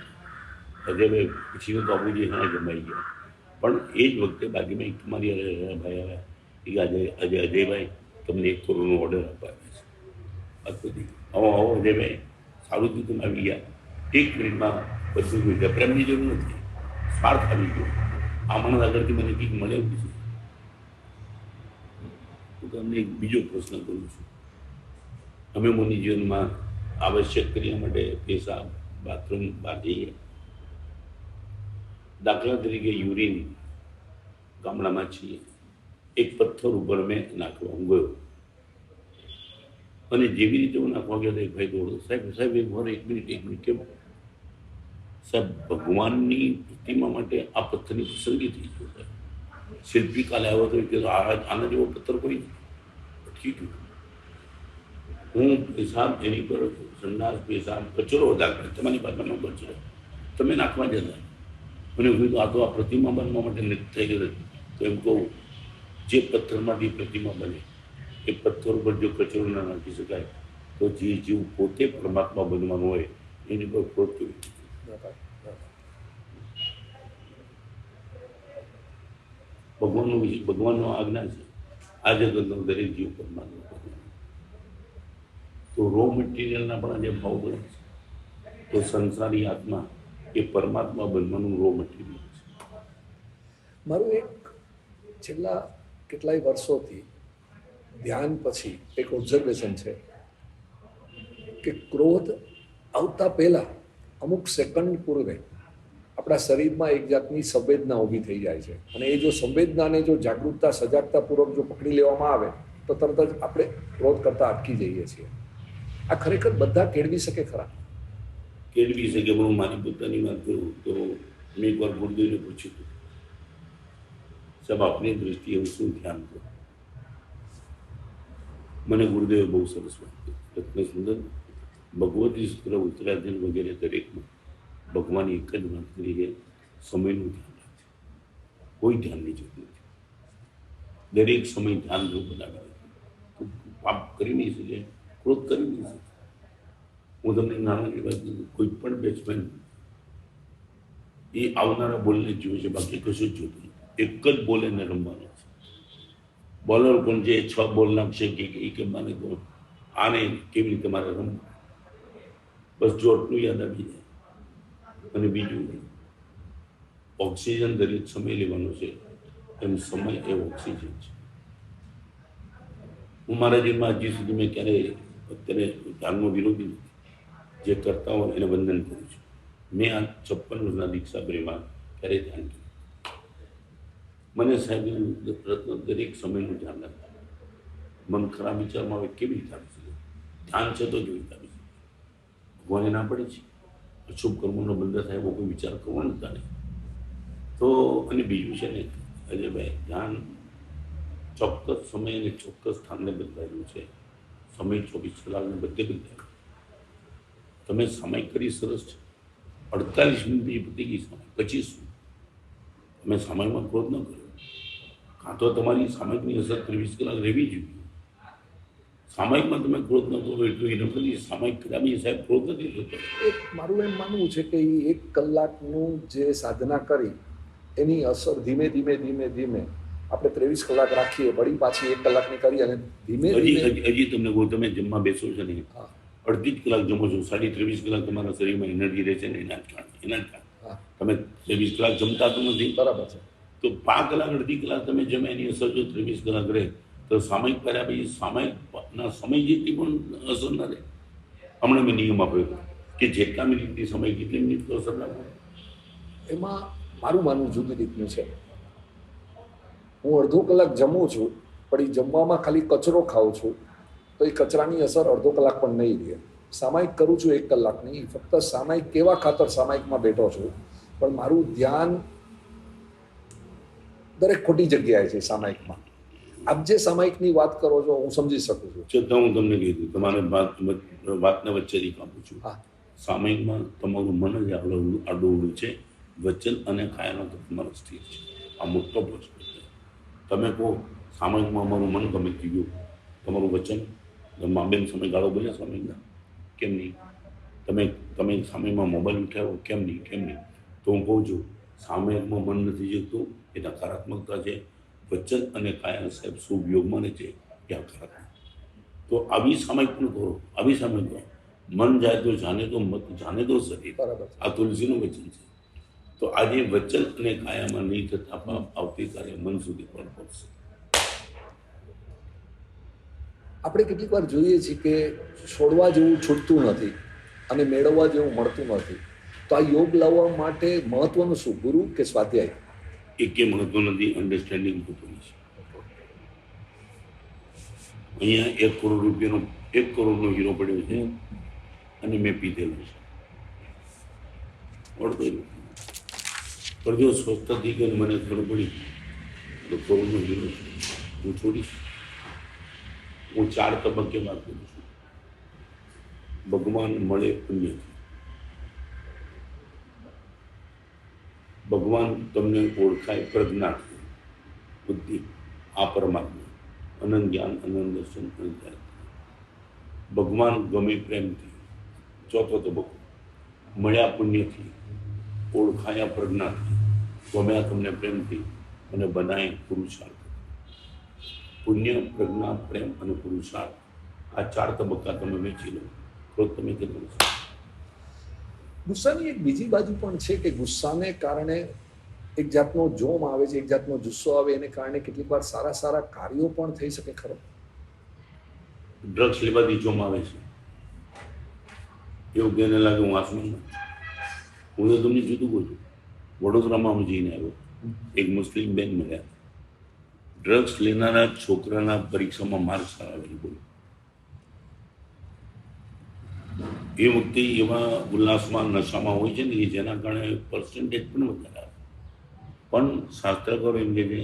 અજયભાઈ પછી હું તો બાપુજી હા જમાઈ ગયા. પણ એ જ વખતે બાકીમાં એક તમારી ભાઈ આવ્યા કે આજે અજયભાઈ તમને 1 કરોડનો ઓર્ડર આપવાનો છે. બધી આવો અજયભાઈ સારું થયું તમે આવી ગયા, 1 મિનિટમાં બધું જોઈ ગયા. પ્રેમની જરૂર નથી, સ્વાર્થ આવી ગયો. આમાંના આગળથી મને કંઈક મળે એવું છે. હું તમને એક બીજો પ્રશ્ન કરું છું. અમે મુનિ જીવનમાં આવશ્યક ક્રિયા માટે પેશાબ બાથરૂમ બહાર જઈએ, દાખલા તરીકે યુરિન ગામડામાં છીએ, એક પથ્થર ઉપર મેં નાખવા ગયો અને જેવી રીતે હું નાખવા ગયો એક ભાઈ દોડો, સાહેબ એક મિનિટ કેમ? સાહેબ ભગવાનની પ્રતિમા માટે આ પથ્થરની પસંદગી થઈ ગયો. શિલ્પી કાલે આવ્યો તો કે આના જેવો પથ્થર કોઈ અટકી ગયો. હું પેશાબ એની પર સંડાસ પેશાબ કચરો દાખલ તમારી બાજુનો કચરો તમે નાખવા જતા મને કીધું આ તો આ પ્રતિમા બનવા માટે નથી થઈ ગયો. તો એમ કહું જે પથ્થરમાંથી પ્રતિમા બને એ પથ્થર ઉપર જો કચરો ના નાખી શકાય તો જે જીવ પોતે પરમાત્મા બનવાનું હોય એની પર ક્રોધ કેવી ભગવાનનો આજ્ઞા છે આ જગતનો દરેક જીવ પરમાત્મા બનવાનું. તો રો મટીરિયલના પણ જે ભાવ બને છે તો સંસારી આત્મા એ પરમાત્મા બનવાનું રો મટીરિયલ છે. મારું એક છેલ્લા કેટલાય વર્ષોથી ધ્યાન પછી એક ઓબ્ઝર્વેશન છે કે ક્રોધ આવતા પહેલા અમુક સેકન્ડ પૂર્વે આપણા શરીરમાં એક જાતની સંવેદના ઊભી થઈ જાય છે અને એ જો સંવેદનાને જો જાગૃતતા સજાગતાપૂર્વક જો પકડી લેવામાં આવે તો તરત જ આપણે ક્રોધ કરતા અટકી જઈએ છીએ. આ ખરેખર બધા કેળવી શકે ખરા? કેળવી શકે. હું મારી પોતાની વાત કરું તો મેં એકવાર ગુરુદેવને પૂછ્યું હતું, સાહેબ આપની દૃષ્ટિએ હું શું ધ્યાન કરું? મને ગુરુદેવે બહુ સરસ વાત કરી, રત્ન સુંદર ભગવતી સૂત્ર ઉત્તરાધ્યન વગેરે દરેકમાં ભગવાન એક જ વાત કરી કે સમયનું ધ્યાન રાખે, કોઈ ધ્યાનની જરૂર નથી. દરેક સમય ધ્યાનરૂપ બનાવે. પાપ કરી નહીં શકે, ક્રોધ કરી નહીં શકે. હું તમને નાનાની વાત કરું, કોઈ પણ બેટ્સમેન એ આવનારા બોલને જુએ છે, બાકી કશું જ જોતું નથી. એક જ બોલ એને રમવાનો છે. બોલર પણ જે 6 બોલ નાખશે કે મને કહું આને કેવી રીતે મારે રમવું, બસ જો આટલું યાદ આવી જાય. અને બીજું ઓક્સિજન દરેક સમય લેવાનો છે, એમ સમય એ ઓક્સિજન છે. હું મારા જીવનમાં હજી સુધી મેં ક્યારેય અત્યારે ધ્યાનનો વિરોધી નથી. જે કરતા હોય એને વંદન કરું છું. મેં આ 56 વર્ષના દીક્ષા પ્રેમમાં ક્યારેય ધ્યાન કર્યું. મને સાહેબ દરેક સમયનું ધ્યાન રાખવું. મન ખરાબ વિચારમાં આવે કેવી રીતે આવી શકે? ધ્યાન છે તો જોઈ આવી શકે. ભગવાને ના પડે છે અશુભ કર્મોનો બંધ થાય એવો કોઈ વિચાર કરવો નતા નહીં. તો અને બીજું છે ને અજયભાઈ, ધ્યાન ચોક્કસ સમય અને ચોક્કસ સ્થાનને બદલાયેલું છે. સમય 24 કલાકને બધે બદલાયેલું. તમે સમય કરી સરસ છે, 48 મિનિટ પતી ગઈ સમય, પછી શું? તમે સમયમાં ક્રોધ ન કર્યો, કાં તો તમારી સામયિકની અસર 23 કલાક રહેવી જોઈએ. સામયિકમાં તમે ક્રોધ ન કરો એટલું એ નથી. સામયિક કર્યા સાહેબ ક્રોધ નથી થતો. એક મારું એમ માનવું છે કે એ 1 કલાકનું જે સાધના કરી એની અસર ધીમે ધીમે આપણે 23 કલાક રાખીએ, વળી પાછી 1 કલાકની કરી અને ધીમે હજી તમને કહું, તમે જમવા બેસો છો ને, અડધી જ કલાક જમો છો, 23.5 કલાક તમારા શરીરમાં એનર્જી રહે છે ને એના જ કારણે. તમે 23 કલાક જમતા તો નથી, બરાબર છે. તો 5 કલાક અડધી કલાક તમે જમે એની અસર જો 23 કલાક રહે તો સામયિક કર્યા પછી સામયિકના સમય જેટલી પણ અસર ના રહે. હમણાં મેં નિયમ આપ્યો કે જેટલા મિનિટની સમય કેટલી મિનિટ તો અસર ના પડે. એમાં મારું માનવું જુદી રીતનું છે. હું અડધો કલાક જમું છું, પણ એ જમવામાં ખાલી કચરો ખાઉં છું તો એ કચરાની અસર અડધો કલાક પણ નહીં રહે. સામાયિક કરું છું 1 કલાકની, ફક્ત સામાયિક કેવા ખાતર સામાયિકમાં બેઠો છું, પણ મારું ધ્યાન દરેક ખોટી જગ્યાએ છે સામાયિકમાં. આપ જે સામાયિકની વાત કરો છો હું સમજી શકું છું. છતાં હું તમને કીધું, તમારે વાતના વચ્ચેથી કાપું છું. સામાયિકમાં તમારું મન જ આડોવડું છે, વચન અને કાયાનો તો તમારો સ્થિર છે. આ મોટો પ્રશ્ન છે. તમે કહો સામાયિકમાં અમારું મન ગમે ગયું, તમારું વચન માબેન સામે ગાળો બોલ્યા સ્વામીના? કેમ નહીં? તમે સામેમાં મોબાઈલ ઉઠાવ્યો કેમ નહીં? તો હું કહું છું સામેમાં મન નથી જતું એ નકારાત્મકતા છે, વચન અને કાયા સાહેબ શુભ યોગમાં છે એ હકારાત્મક. તો આવી સામાયિક પણ કરો, આવી સામાયિક કરો. મન જાય તો જાને તો મત જાને તો શરીર. બરાબર. આ તુલસીનું વચન છે. તો આજે વચન અને કાયામાં નહીં થતા પાપ આવતીકાલે મન સુધી પણ પહોંચશે. આપણે કેટલીક વાર જોઈએ છીએ કે છોડવા જેવું છૂટતું નથી અને મેળવવા જેવું મળતું નથી. તો આ યોગ લાવવા માટે મહત્વનું શું, ગુરુ કે સ્વાધ્યાય? એકે મહત્વ નથી, અન્ડરસ્ટેન્ડિંગ મહત્વની છે. અહીંયા 1 કરોડ રૂપિયાનો 1 કરોડનો હીરો પડ્યો છે અને મેં પીધેલો છે. ઓળખો પણ જો સ્વસ્થતાથી કે મને ખબર પડી તો કરોડનો હીરો છે, હું છોડીશ? હું 4 તબક્કે વાત કરું છું. ભગવાન મળે પુણ્યથી, ભગવાન તમને ઓળખાય પ્રજ્ઞાથી, બુદ્ધિ, આ પરમાત્મા, અનંત જ્ઞાન, અનંત દર્શન, અનંત. ભગવાન ગમે પ્રેમથી, ચોથો તબક્કો મળ્યા પુણ્યથી, ઓળખાયા પ્રજ્ઞાથી, ગમ્યા તમને પ્રેમથી અને બનાય પુરુષાર્થ. પુણ્ય, પ્રજ્ઞા, પ્રેમ અને પુરુષાર્થ, આ 4 તબક્કા તમે વેચી લો તો તમે કેટલું. ગુસ્સાની એક બીજી બાજુ પણ છે કે ગુસ્સાને કારણે એક જાતનો જોમ આવે છે, એક જાતનો જુસ્સો આવે, એને કારણે કેટલીક વાર સારા સારા કાર્યો પણ થઈ શકે ખરો? ડ્રગ્સ લેવાથી જોમ આવે છે એવું તેને લાગે હું આસમાનમાં. હું તો તમને જુદું કહું છું. વડોદરામાં હું જઈને આવ્યો, એક મુસ્લિમ બેન મળ્યા, ડ્રગ્સ લેનારા છોકરાના પરીક્ષામાં માર્ક સારા આવે. બોલો, એ વખતે એવા ઉલ્લાસમાં નશામાં હોય છે ને કે જેના કારણે પર્સન્ટેજ પણ વધારે આવે. પણ શાસ્ત્રકારો એમ કહે છે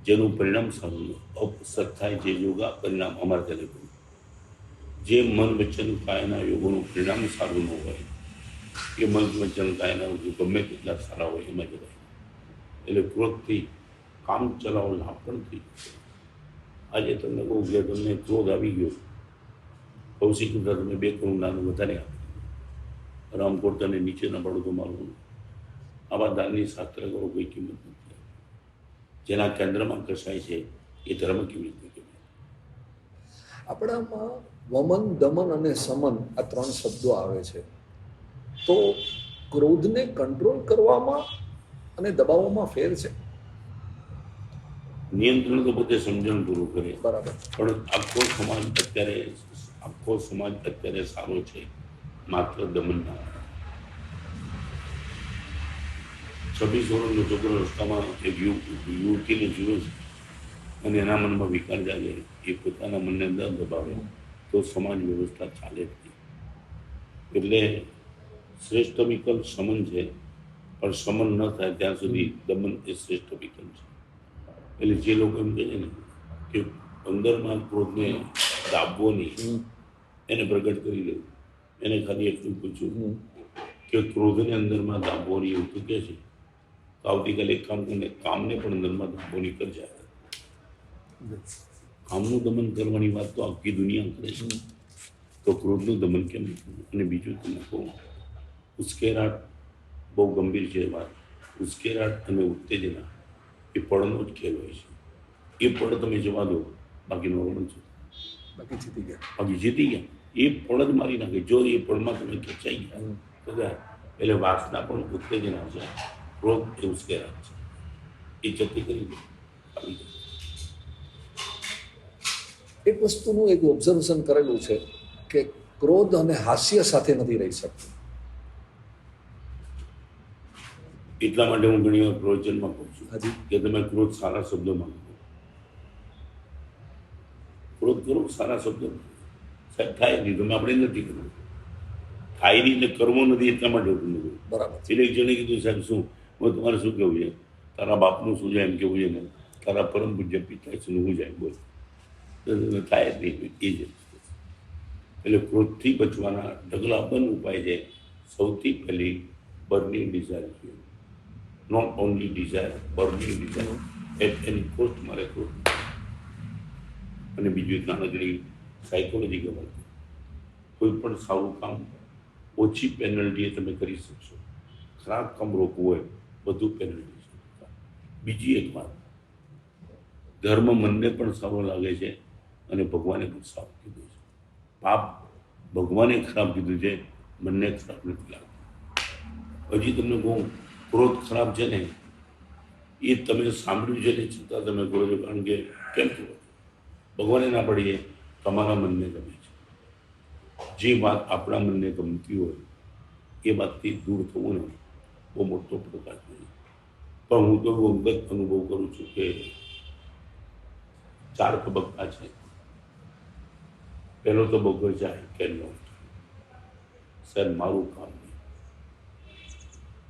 જેનું પરિણામ સારું અપસત થાય જે યોગા પરિણામ અમારે ચાલે કર્યું. જે મન વચન કાયના યોગોનું પરિણામ સારું ન હોય એ મન વચન કાયના યોગો ગમે તેટલા સારા હોય એમાં જવાય. એટલે ક્રોધથી કામ ચલાવો લાભ પણ થઈ જશે. આજે તમને કહું કે તમને ક્રોધ આવી ગયો, કૌશિક કરતા તમે 2 કરોડ નાનું વધારે આપો, રામકોટ તને નીચે ન પડો તો મારું. આવા દાનની શાસ્ત્ર કરો કોઈ કિંમત નથી. જેના કેન્દ્રમાં કસાય છે એ ધર્મ કેવી રીતે કહેવાય? આપણામાં વમન, દમન અને સમન આ 3 શબ્દો આવે છે. તો ક્રોધને કંટ્રોલ કરવામાં અને દબાવવામાં ફેર છે? નિયંત્રણ તો બધે સમજણ પૂરું કરે, બરાબર. પણ આખો સમાજ અત્યારે સારો છે માત્ર દમનના. 26 વર્ષનો છોકરો રસ્તામાં એક યુવતીને જુએ છે અને એના મનમાં વિકાર જાગે, એ પોતાના મનને ન દબાવે તો સમાજ વ્યવસ્થા ચાલે જ નહીં. એટલે શ્રેષ્ઠ વિકલ્પ સમન છે, પણ સમન ન થાય ત્યાં સુધી દમન એ શ્રેષ્ઠ વિકલ્પ છે. એટલે જે લોકો એમ કહે છે ને કે અંદરમાં ક્રોધને દાબવો નહીં, એને પ્રગટ કરી લેવું. એને ખાલી એટલું પૂછ્યું કે ક્રોધને અંદરમાં દાબવો નહીં એવું તો કહે છે, તો આવતીકાલે એક કામ કરીને કામને પણ અંદરમાં દાબવો નહીં કરજે. કામનું દમન કરવાની વાત તો આખી દુનિયા કરે છે, તો ક્રોધનું દમન કેમ નહીં કરવું? અને બીજું તમે કહું, ઉશ્કેરાટ બહુ ગંભીર છે વાત. ઉશ્કેરાટ અને ઉત્તેજના એ પળનો જ ખેલ હોય છે. એ પળ તમે જવા દો, બાકી નોર્મલ છે, બાકી જીતી ગયા. બાકી જીતી ગયા. એ પળ જ મારી નાખે. જો એ પળમાં તમે ખેંચાઈ ગયા એટલે વાસના પણ ઉત્તેજના છે, ક્રોધ એ ઉશ્કેરાટ છે, એ જતી કરી દો, આવી જાય. એક વસ્તુનું એક ઓબ્ઝર્વેશન કરેલું છે કે ક્રોધ અને હાસ્ય સાથે નથી રહી શકતું. એટલા માટે હું ઘણી વાર પ્રવચનમાં કહું છું હાજી. કે તમે ક્રોધ સારા શબ્દોમાં કહો, ક્રોધ કરો સારા શબ્દોમાં. સાહેબ થાય નહીં, તમે આપણે નથી કરવું, થાય નહીં એટલે કરવો નથી એટલા માટે હું નથી. બરાબર. એટલે એક જણે કીધું સાહેબ શું, હું તમારે શું કહેવું છે? તારા બાપનું શું જાય એમ કેવું છે ને, તારા પરમ પૂજ્ય પિતા શું જાય બોલ, થાય જ નહીં. એ જ એટલે ક્રોધથી બચવાના ઢગલાબંધ ઉપાય છે. સૌથી પહેલી બર્નિંગ ડિઝાયર છે. Not only desire, burning desire. At any cost મારે ક્રોધ. અને બીજું એક નાનકડી સાયકોલોજી કહેવાય, કોઈ પણ સારું કામ ઓછી પેનલ્ટીએ તમે કરી શકશો. ખરાબ કામ રોકવું હોય બધું પેનલ્ટી. બીજી એક વાત, ધર્મ મનને પણ સારો લાગે છે અને ભગવાને પણ સારું કીધું છે. પાપ ભગવાને ખરાબ કીધું છે, મનને ખરાબ નથી લાગતું. હજી તમને કહું, ક્રોધ ખરાબ છે ને એ તમે સાંભળ્યું છે ને છતાં તમે કરો છો, કારણ કે કેમ કરો છો? ભગવાને ના પડીએ તમારા મનને ગમે છે. જે વાત આપણા મનને ગમતી હોય એ વાતથી દૂર થવું ને બહુ મોટો પ્રકાર છે. પણ હું તો અંગત અનુભવ કરું છું કે 4 તબક્કા છે. પહેલો તબક્કો છે આઈ કેન નોટ, સર મારું કામ નહીં,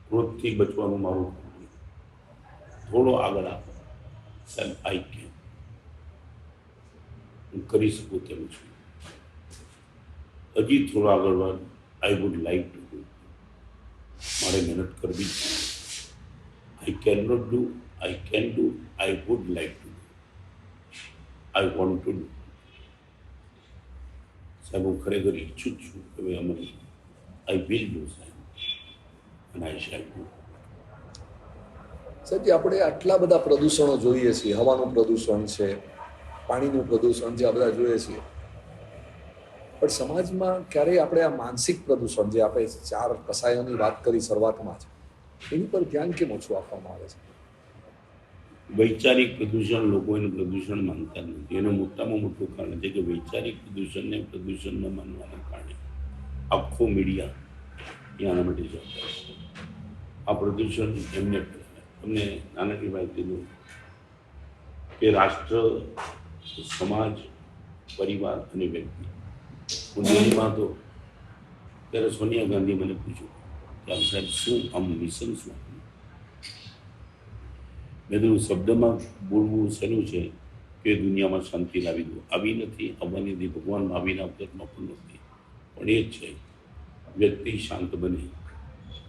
ક્રોધથી બચવાનું મારું કામ નહીં. થોડો આગળ આપો, સર આઈ કેન, હું કરી શકું તેમ છું. હજી થોડો આગળ વધ, I would like to do, મારે મહેનત કરવી છે. I can not do, I can do, I would like to do, I want to do. સાહેબ હું ખરેખર ઈચ્છું જ છું કે ભાઈ અમે આઈ વિલ ડુ સાહેબ, અને આઈ શેલ ડુ. સાહેબ આપણે આટલા બધા પ્રદૂષણો જોઈએ છીએ, હવાનું પ્રદૂષણ છે, પાણીનું પ્રદૂષણ છે, આ બધા જોઈએ છીએ, પણ સમાજમાં ક્યારેય આપણે આ માનસિક પ્રદૂષણ જે આપણે 4 કસાયોની વાત કરી શરૂઆતમાં છે, એની પર ધ્યાન કેમ ઓછું આપવામાં આવે છે? વૈચારિક પ્રદૂષણ લોકો એને પ્રદૂષણ માનતા નથી. એનું મોટામાં મોટું કારણ છે કે વૈચારિક પ્રદૂષણને પ્રદૂષણ ન માનવાના કારણે આખો મીડિયા એ આના માટે જવાબદાર છે. આ પ્રદૂષણ એમને તમને નાનકડી વાત કીધું કે રાષ્ટ્ર, સમાજ, પરિવાર અને વ્યક્તિ. હું દિલ્હીમાં હતો ત્યારે સોનિયા ગાંધી મને પૂછ્યું કે આમ સાહેબ શું આમ મિશન શું? મેં કીધું શબ્દમાં બોલવું સહેલું છે કે દુનિયામાં શાંતિ લાવી દો. આવી નથી, આવવાની નથી, ભગવાન આવીને અવતરમાં પણ નથી, પણ એ જ છે વ્યક્તિ શાંત બને,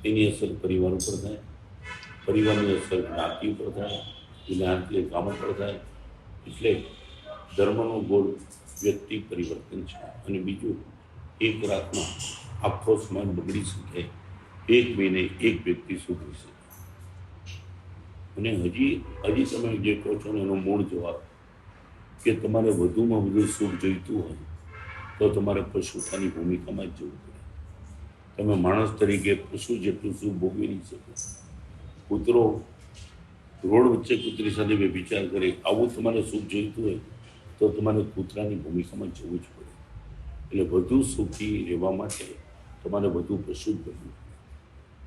એની અસર પરિવાર ઉપર થાય, પરિવારની અસર જ્ઞાતિ ઉપર થાય, જ્ઞાતિ ગામ પર થાય. એટલે ધર્મનો ગોળ વ્યક્તિ પરિવર્તન છે. અને બીજું, એક રાતમાં આખો સમાજ બગડી શકે, એક મહિને એક વ્યક્તિ સુધરી શકે. અને હજી તમે જે કહો છો ને એનો મૂળ જવાબ કે તમારે વધુમાં વધુ સુખ જોઈતું હોય તો તમારે પશુતાની ભૂમિકામાં જ જવું પડે. તમે માણસ તરીકે પશુ જેટલું સુખ ભોગવી નહીં શકો. કૂતરો રોડ વચ્ચે કૂતરી સાથે વ્યભિચાર કરે, આવું તમારે સુખ જોઈતું હોય તો તમારે કૂતરાની ભૂમિકામાં જવું જ પડે. એટલે વધુ સુખી રહેવા માટે તમારે વધુ પશુ જ બનવું.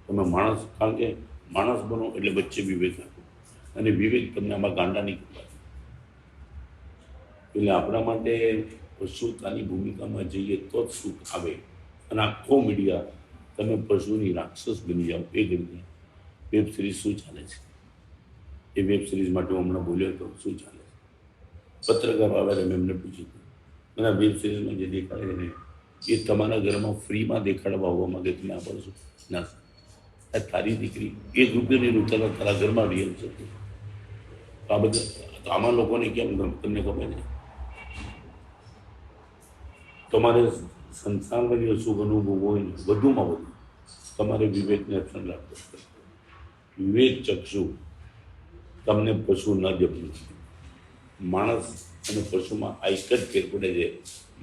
તમે માણસ, કારણ કે માણસ બનો એટલે વચ્ચે વિવેક રાખો, અને વિવેક તમને આમાં ગાંડા નહીં કરવા. એટલે આપણા માટે પશુતાની ભૂમિકામાં જઈએ તો જ સુખ આવે. અને આખો મીડિયા તમે પશુની રાક્ષસ બની જાઓ એ રીતે. વેબ સિરીઝ શું ચાલે છે એ વેબ સિરીઝ માટે હું હમણાં બોલ્યો તો શું ચાલે છે? પત્રકાર આવ્યા મેં એમને પૂછ્યું હતું, અને વેબ સિરીઝમાં જે દેખાડે ને એ તમારા ઘરમાં ફ્રીમાં દેખાડવા આવવા માંગે, તમે આ પડશો ના? તારી દીકરી ₹1 નહીં રૂપિયા તારા ઘરમાં રિયલ છે. તો આ બધા, તો આમાં લોકોને કેમ તમને ખબર છે? તમારે સંસારની સુખ અનુભવ હોય ને વધુમાં વધુ તમારે વિવેકને રક્ષણ રાખવું પડે. વિવેક ચક્ષુ તમને પશુ ન જપવું. માણસ અને પશુમાં આ એક જ ફેર પડે છે,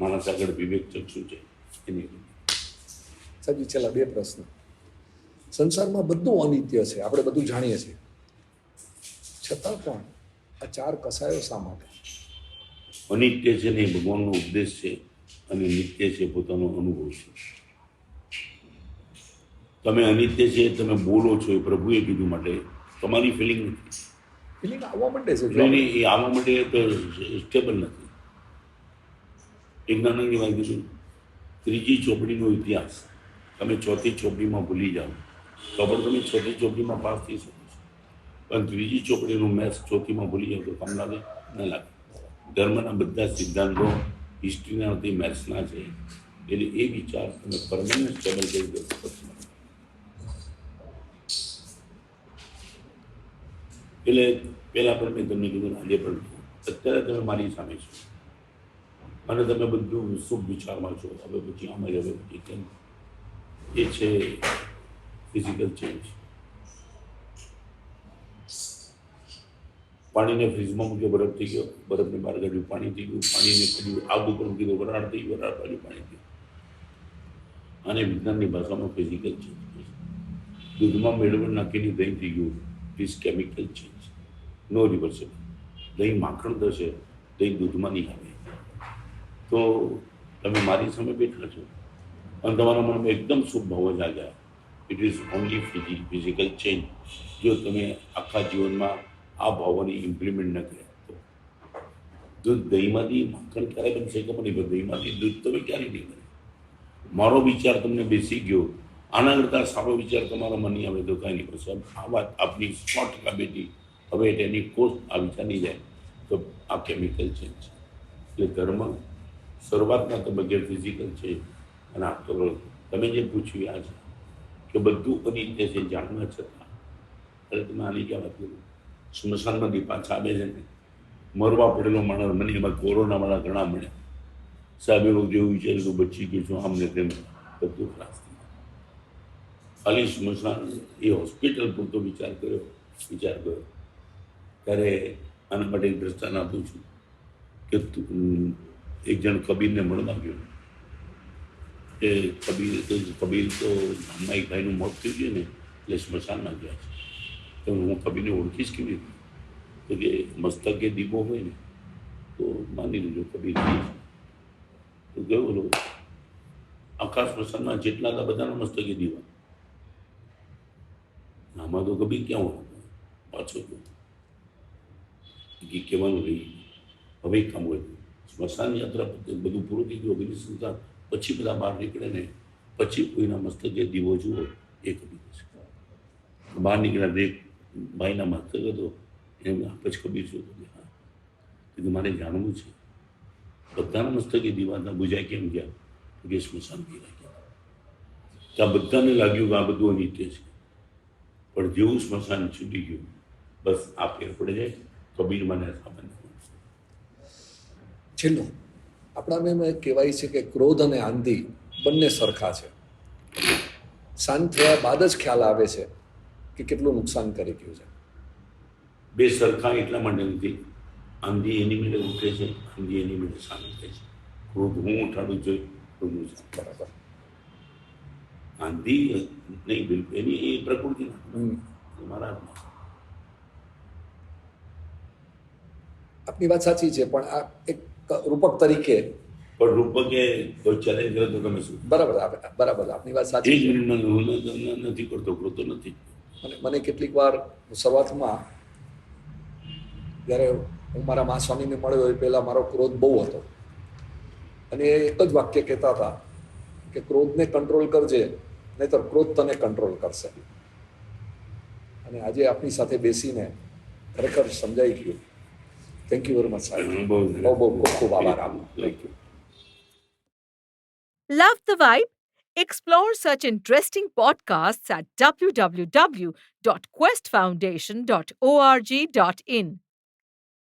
માણસ આગળ વિવેક ચક્ષુ છે એની. સાહેબ છેલ્લા 2 પ્રશ્ન. સંસારમાં બધું અનિત્ય છે, આપણે બધું જાણીએ છીએ, છતાં પણ આ 4 કસાયો શા માટે? અનિત્ય છે ને એ ભગવાનનો ઉપદેશ છે, અને નિત્ય છે પોતાનો અનુભવ છે. તમે અનિત્ય છે તમે બોલો છો એ પ્રભુએ કીધું માટે, તમારી ફિલિંગ નથી. ફિલિંગ આવવા માંડે છે. નહીં, એ આવવા માટે તો સ્ટેબલ નથી. એક નાનકડી વાત કીધું, 3જી ચોપડીનો ઇતિહાસ તમે 4થી ચોપડીમાં ભૂલી જાઓ તો પણ તમે 6થી ચોપડીમાં પાસ થઈ શકો છો. પણ 3જી ચોપડીનું મેથ્સ 4થીમાં ભૂલી જાઓ તો કામ લાગે ન લાગે. ધર્મના બધા સિદ્ધાંતો હિસ્ટ્રીના નથી, મેથ્સના છે. એટલે એ વિચાર તમે પરમાનન્ટ સ્ટેબલ કરી દો. એટલે પહેલાં પણ મેં તમને કીધું, આજે પણ અત્યારે તમે મારી સામે છો, અને તમે બધું શુભ વિચારમાં છો. હવે પછી અમારે હવે પછી કેમ એ છે ફિઝિકલ ચેન્જ. પાણીને ફ્રીજમાં મૂક્યો, બરફ થઈ ગયો, બરફને બહાર કાઢ્યું, પાણી થઈ ગયું, પાણીને કાઢ્યું, આગ ઉપર મૂકી દો, વરાળ થઈ, વરાળ કાઢ્યું, પાણી થયું. અને વિજ્ઞાનની ભાષામાં ફિઝિકલ ચેન્જ. દૂધમાં મેળવણ નાખીને દહીં થઈ ગયું, is chemical change, no reversible. દહીં માખણ થશે, દહીં દૂધમાં નહીં આવે. તો તમે મારી સામે બેઠા છો અને તમારા મનમાં એકદમ શુભ ભાવ જાગ્યા. It is only physical change. જો તમે આખા જીવનમાં આ ભાવોને ઇમ્પ્લિમેન્ટ ન કર્યા તો દૂધ દહીંમાંથી માખણ ક્યારે બનશે ખબર નહીં, પણ દહીંમાંથી દૂધ તમે ક્યારે નહીં બને. મારો વિચાર તમને બેસી ગયો, આના કરતાં સારો વિચાર તમારા મન નહીં આવે તો કાંઈ નહીં. પણ આ વાત આપની 100% બેટી. હવે એની કોર્સ આ વિચાર નહીં જાય તો આ કેમિકલ ચેન્જ છે. એટલે ધર્મ શરૂઆતના તબક્કે ફિઝિકલ છે અને આ તો તમે જે પૂછ્યું આ છે કે બધું અનિત્ય છે જાણવા છતાં. એટલે તમે આની ક્યાં વાત કરું, સ્મશાનમાંથી પાછા આવે છે ને મરવા પડેલો માણસ, મને એમાં કોરોનાવાળા ઘણા મળ્યા. સાહેબ એવું જેવું વિચાર્યું તો બચી ગયું છું, આમને તેમ બધું ખલાસ થઈ ગયું. ખાલી સ્મશાન એ હોસ્પિટલ પૂરતો વિચાર કર્યો. ત્યારે આના માટે એક દ્રષ્ટાંત આપું છું કે એક જણ કબીરને મળવા ગયો. એ કબીર તો ગામમાં એક ભાઈનું મોત થયું છે ને એટલે સ્મશાનમાં ગયા છે. તો હું કબીરને ઓળખીશ કેવી રીતે? તો કે મસ્તકે દીવો હોય ને તો માની લેજો કબીર તો ગયો બોલો આખા સ્મશાનમાં જેટલા હતા બધાના મસ્તકે દીવા. આમાં તો કબીર ક્યાં હોય પાછો કહેવાનું રહી. હવે એક કામ હોય, સ્મશાન યાત્રા બધું પૂરું થઈ ગયું, અગ્નિ સંસ્કાર પછી બધા બહાર નીકળે ને પછી કોઈના મસ્તકે દીવો જુઓ એ કબીર છે. બહાર નીકળ્યા એક ભાઈના મસ્તક હતો, એમ પછી કબીર શું હા કીધું મારે જાણવું છે બધાના મસ્તકે દીવા હતા, બુજાય કેમ ગયા? તો કે સ્મશાન ગયા. ત્યાં બધાને લાગ્યું કે આ બધું અનિત્ય છે, પણ જેવું સ્મશાન છૂટી ગયું બસ આ ફેર પડી જાય. કબીર મને સામાન્ય છેલ્લું આપણાને કહેવાય છે કે ક્રોધ અને આંધી બંને સરખા છે. શાંત થયા બાદ જ ખ્યાલ આવે છે કે કેટલું નુકસાન કરી ગયું છે. બે સરખા એટલા માટે નથી. આંધી એની મેળે ઉઠે છે, આંધી એની મેળે શાંત થાય છે. ક્રોધ હું ઉઠાડું જોઈએ, ક્રોધનું શાંત. બરાબર. આંધી નહીં બિલકુલ, એની એ પ્રકૃતિના મારા હાથમાં. આપની વાત સાચી છે, પણ આ એક રૂપક તરીકે પણ રૂપકે કોઈ ચેલેન્જ કરે તો તમે શું? બરાબર આપની વાત એ સાચી જ છે. મિનિટમાં હું નથી કરતો, ક્રોધ તો નથી. મને કેટલીક વાર શરૂઆતમાં જ્યારે હું મારા મા સ્વામીને મળ્યો એ પહેલાં મારો ક્રોધ બહુ હતો અને એ એક જ વાક્ય કહેતા હતા કે ક્રોધને કંટ્રોલ કરજે નહીંતર ક્રોધ તને કંટ્રોલ કરશે. અને આજે આપની સાથે બેસીને ખરેખર સમજાઈ ગયું. થેન્ક યુ વેરી મચ સાહેબ. બહુ ખૂબ ખૂબ આભાર આપનો. Thank you. Love the vibe? Explore such interesting podcasts at www.questfoundation.org.in.